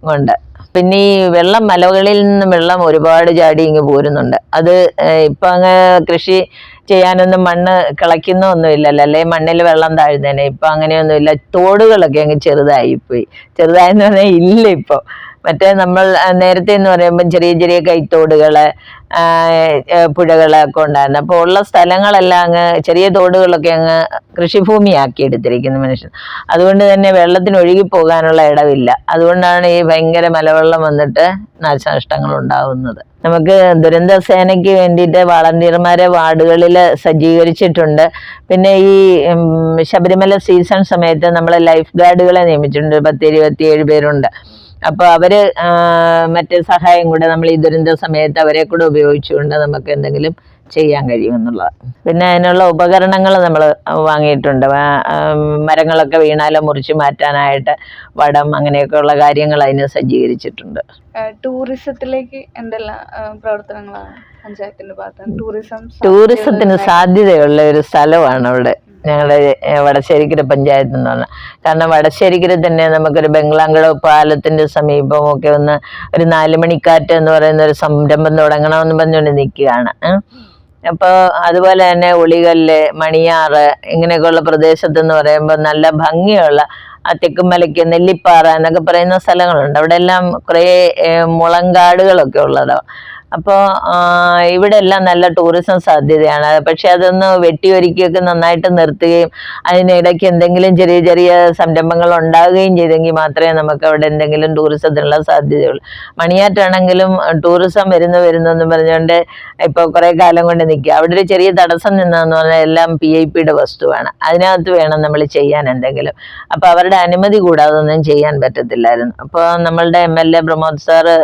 കൊണ്ട്. പിന്നെ ഈ വെള്ളം മലകളിൽ നിന്ന് വെള്ളം ഒരുപാട് ചാടി ഇങ്ങ് പോരുന്നുണ്ട്. അത് ഇപ്പം അങ്ങ് കൃഷി ചെയ്യാനൊന്നും മണ്ണ് കിളയ്ക്കുന്നൊന്നുമില്ലല്ലോ, അല്ലെ മണ്ണിൽ വെള്ളം താഴ്ന്നേനെ. ഇപ്പം അങ്ങനെയൊന്നുമില്ല. തോടുകളൊക്കെ അങ്ങ് ചെറുതായിപ്പോയി. ചെറുതായെന്ന് പറഞ്ഞാൽ ഇല്ല ഇപ്പോൾ. മറ്റേ നമ്മൾ നേരത്തെ എന്ന് പറയുമ്പം ചെറിയ ചെറിയ കൈത്തോടുകൾ, പുഴകളൊക്കെ ഉണ്ടായിരുന്നു. അപ്പോൾ ഉള്ള സ്ഥലങ്ങളെല്ലാം അങ്ങ് ചെറിയ തോടുകളൊക്കെ അങ്ങ് കൃഷിഭൂമിയാക്കി എടുത്തിരിക്കുന്നു മനുഷ്യൻ. അതുകൊണ്ട് തന്നെ വെള്ളത്തിന് ഒഴുകിപ്പോകാനുള്ള ഇടവില്ല. അതുകൊണ്ടാണ് ഈ ഭയങ്കര മലവെള്ളം വന്നിട്ട് നാശനഷ്ടങ്ങൾ ഉണ്ടാകുന്നത്. നമുക്ക് ദുരന്ത സേനയ്ക്ക് വേണ്ടിയിട്ട് വളണ്ടിയർമാരെ വാർഡുകളിൽ സജ്ജീകരിച്ചിട്ടുണ്ട്. പിന്നെ ഈ ശബരിമല സീസൺ സമയത്ത് നമ്മൾ ലൈഫ് ഗാർഡുകളെ നിയമിച്ചിട്ടുണ്ട്. 10-27 പേരുണ്ട്. അപ്പോൾ അവർ മറ്റേ സഹായം കൂടെ നമ്മൾ ഈ ദുരന്ത സമയത്ത് അവരെ കൂടെ ഉപയോഗിച്ചുകൊണ്ട് നമുക്ക് എന്തെങ്കിലും ചെയ്യാൻ കഴിയുമെന്നുള്ളതാണ്. പിന്നെ അതിനുള്ള ഉപകരണങ്ങൾ നമ്മൾ വാങ്ങിയിട്ടുണ്ട്. മരങ്ങളൊക്കെ വീണാലോ മുറിച്ച് മാറ്റാനായിട്ട് വടം, അങ്ങനെയൊക്കെയുള്ള കാര്യങ്ങൾ അതിന് സജ്ജീകരിച്ചിട്ടുണ്ട്. ടൂറിസത്തിലേക്ക് എന്തെല്ലാം പ്രവർത്തനങ്ങളാണ് പഞ്ചായത്തിന്റെ ഭാഗത്ത്? ടൂറിസത്തിന് സാധ്യതയുള്ള ഒരു സ്ഥലമാണ് അവിടെ ഞങ്ങളുടെ വടശ്ശേരിക്കര പഞ്ചായത്ത് എന്ന് പറഞ്ഞാൽ. കാരണം വടശ്ശേരിക്കര തന്നെ നമുക്കൊരു ബംഗ്ലാംകുളം പാലത്തിന്റെ സമീപമൊക്കെ ഒന്ന് ഒരു 4 മണിക്കാറ്റ് എന്ന് പറയുന്ന ഒരു സംരംഭം തുടങ്ങണമെന്ന് പറഞ്ഞുകൊണ്ട് നിൽക്കുകയാണ്. അപ്പോൾ അതുപോലെ തന്നെ ഉളികല്ല്, മണിയാറ്, ഇങ്ങനെയൊക്കെയുള്ള പ്രദേശത്തെന്ന് പറയുമ്പോൾ നല്ല ഭംഗിയുള്ള തെക്കുമലയ്ക്ക് നെല്ലിപ്പാറ എന്നൊക്കെ പറയുന്ന സ്ഥലങ്ങളുണ്ട്. അവിടെ എല്ലാം കുറേ മുളങ്കാടുകളൊക്കെ ഉള്ളതാണ്. അപ്പോൾ ഇവിടെ എല്ലാം നല്ല ടൂറിസം സാധ്യതയാണ്. പക്ഷെ അതൊന്ന് വെട്ടിയൊരുക്കിയൊക്കെ നന്നായിട്ട് നിർത്തുകയും അതിനിടയ്ക്ക് എന്തെങ്കിലും ചെറിയ ചെറിയ സംരംഭങ്ങൾ ഉണ്ടാകുകയും ചെയ്തെങ്കിൽ മാത്രമേ നമുക്ക് അവിടെ എന്തെങ്കിലും ടൂറിസത്തിനുള്ള സാധ്യതയുള്ളൂ. മണിയാറ്റാണെങ്കിലും ടൂറിസം വരുന്നെന്ന് പറഞ്ഞുകൊണ്ട് ഇപ്പോൾ കുറേ കാലം കൊണ്ട് നിൽക്കുക. അവിടെ ഒരു ചെറിയ തടസ്സം നിന്നതെന്ന് പറഞ്ഞാൽ എല്ലാം PIPയുടെ വസ്തുവാണ്. അതിനകത്ത് വേണം നമ്മൾ ചെയ്യാൻ എന്തെങ്കിലും. അപ്പോൾ അവരുടെ അനുമതി കൂടാതെ ഒന്നും ചെയ്യാൻ പറ്റത്തില്ലായിരുന്നു. അപ്പോൾ നമ്മളുടെ MLA പ്രമോദ് സാറ്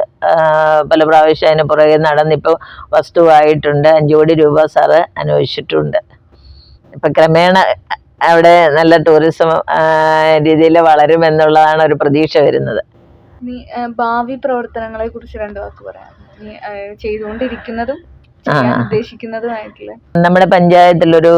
പല പ്രാവശ്യം അതിന് പുറകെ നടന്നിപ്പോൾ വസ്തുവായിട്ടുണ്ട്. 5 കോടി രൂപ സാറ് അനുവദിച്ചിട്ടുണ്ട്. ഇപ്പം ക്രമേണ അവിടെ നല്ല ടൂറിസം രീതിയിൽ വളരുമെന്നുള്ളതാണ് ഒരു പ്രതീക്ഷ വരുന്നത്. ഭാവി പ്രവർത്തനങ്ങളെ കുറിച്ച് 2 വാക്ക് പറയാം. ചെയ്തുകൊണ്ടിരിക്കുന്നതും ഉദ്ദേശിക്കുന്നതുമായിട്ടുള്ള. നമ്മുടെ പഞ്ചായത്തിലൊരു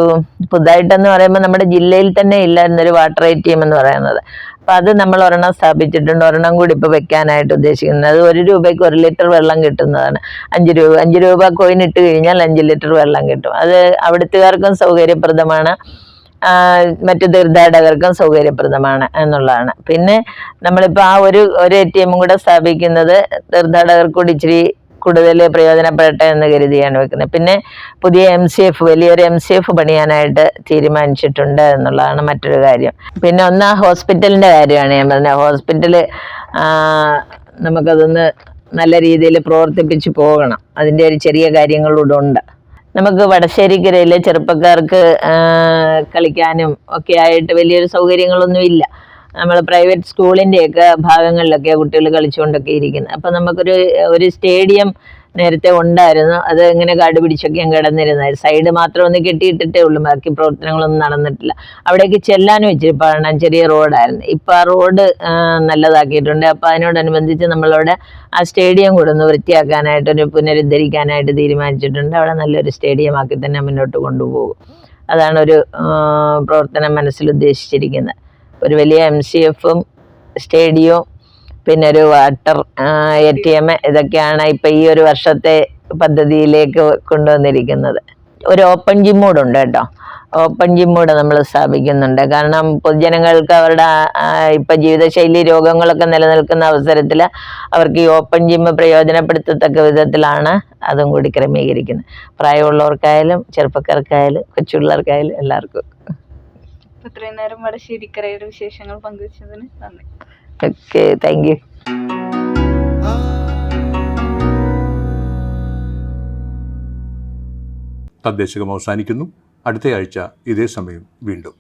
പുതുതായിട്ടെന്ന് പറയുമ്പോൾ നമ്മുടെ ജില്ലയിൽ തന്നെ ഇല്ലായിരുന്നൊരു വാട്ടർ ATM എന്ന് പറയുന്നത്. അപ്പം അത് നമ്മൾ ഒരെണ്ണം സ്ഥാപിച്ചിട്ടുണ്ട്. ഒരെണ്ണം കൂടി ഇപ്പോൾ വെക്കാനായിട്ട് ഉദ്ദേശിക്കുന്നത്. അത് 1 രൂപയ്ക്ക് 1 ലിറ്റർ വെള്ളം കിട്ടുന്നതാണ്. 5 രൂപ കോയിൻ ഇട്ട് കഴിഞ്ഞാൽ 5 ലിറ്റർ വെള്ളം കിട്ടും. അത് അവിടുത്തുകാർക്കും സൗകര്യപ്രദമാണ്, മറ്റു തീർത്ഥാടകർക്കും സൗകര്യപ്രദമാണ് എന്നുള്ളതാണ്. പിന്നെ നമ്മളിപ്പോൾ ആ ഒരു ATM കൂടെ സ്ഥാപിക്കുന്നത് തീർത്ഥാടകർക്ക് കൂടി ഇച്ചിരി കൂടുതൽ പ്രയോജനപ്പെടട്ടെ എന്ന് കരുതിയാണ് വെക്കുന്നത്. പിന്നെ പുതിയ MCF, വലിയൊരു MCF പണിയാനായിട്ട് തീരുമാനിച്ചിട്ടുണ്ട് എന്നുള്ളതാണ് മറ്റൊരു കാര്യം. പിന്നെ ഒന്ന് ഹോസ്പിറ്റലിൻ്റെ കാര്യമാണ് ഞാൻ പറഞ്ഞത്. ഹോസ്പിറ്റൽ നമുക്കതൊന്ന് നല്ല രീതിയിൽ പ്രവർത്തിപ്പിച്ച് പോകണം. അതിൻ്റെ ഒരു ചെറിയ കാര്യങ്ങളൂടെ ഉണ്ട്. നമുക്ക് വടശ്ശേരിക്കരയിലെ ചെറുപ്പക്കാർക്ക് കളിക്കാനും ഒക്കെ ആയിട്ട് വലിയൊരു സൗകര്യങ്ങളൊന്നുമില്ല. നമ്മൾ പ്രൈവറ്റ് സ്കൂളിൻ്റെയൊക്കെ ഭാഗങ്ങളിലൊക്കെ കുട്ടികൾ കളിച്ചുകൊണ്ടൊക്കെ ഇരിക്കുന്നത്. അപ്പം നമുക്കൊരു സ്റ്റേഡിയം നേരത്തെ ഉണ്ടായിരുന്നു. അത് ഇങ്ങനെ കാട് പിടിച്ചൊക്കെ ഞാൻ കിടന്നിരുന്നത്. സൈഡ് മാത്രം ഒന്ന് കെട്ടിയിട്ടിട്ടേ ഉള്ളൂ, ബാക്കി പ്രവർത്തനങ്ങളൊന്നും നടന്നിട്ടില്ല. അവിടേക്ക് ചെല്ലാനും ഇച്ചിരി പാടാണ്, ചെറിയ റോഡായിരുന്നു. ഇപ്പം ആ റോഡ് നല്ലതാക്കിയിട്ടുണ്ട്. അപ്പം അതിനോടനുബന്ധിച്ച് നമ്മളവിടെ ആ സ്റ്റേഡിയം കൂടെ ഒന്ന് വൃത്തിയാക്കാനായിട്ടൊരു പുനരുദ്ധരിക്കാനായിട്ട് തീരുമാനിച്ചിട്ടുണ്ട്. അവിടെ നല്ലൊരു സ്റ്റേഡിയം ആക്കി തന്നെ മുന്നോട്ട് കൊണ്ടുപോകും. അതാണൊരു പ്രവർത്തനം മനസ്സിൽ ഉദ്ദേശിച്ചിരിക്കുന്നത്. ഒരു വലിയ MCF-ഉം സ്റ്റേഡിയവും പിന്നെ ഒരു വാട്ടർ ATM ഇതൊക്കെയാണ് ഇപ്പം ഈ ഒരു വർഷത്തെ പദ്ധതിയിലേക്ക് കൊണ്ടുവന്നിരിക്കുന്നത്. ഒരു ഓപ്പൺ ജിം കൂടെ ഉണ്ട് കേട്ടോ. ഓപ്പൺ ജിം കൂടെ നമ്മൾ സ്ഥാപിക്കുന്നുണ്ട്. കാരണം പൊതുജനങ്ങൾക്ക് അവരുടെ ഇപ്പം ജീവിതശൈലി രോഗങ്ങളൊക്കെ നിലനിൽക്കുന്ന അവസരത്തിൽ അവർക്ക് ഈ ഓപ്പൺ ജിം പ്രയോജനപ്പെടുത്തത്തക്ക വിധത്തിലാണ് അതും കൂടി ക്രമീകരിക്കുന്നത്. പ്രായമുള്ളവർക്കായാലും ചെറുപ്പക്കാർക്കായാലും കൊച്ചുപിള്ളേർക്കായാലും എല്ലാവർക്കും. ഇത്രയും നേരം വടശ്ശേരിക്കരയുടെ വിശേഷങ്ങൾ പങ്കുവച്ചതിന് നന്ദി. Okay, thank you. തദ്ദേശകം അവസാനിക്കുന്നു. അടുത്തയാഴ്ച ഇതേ സമയം വീണ്ടും.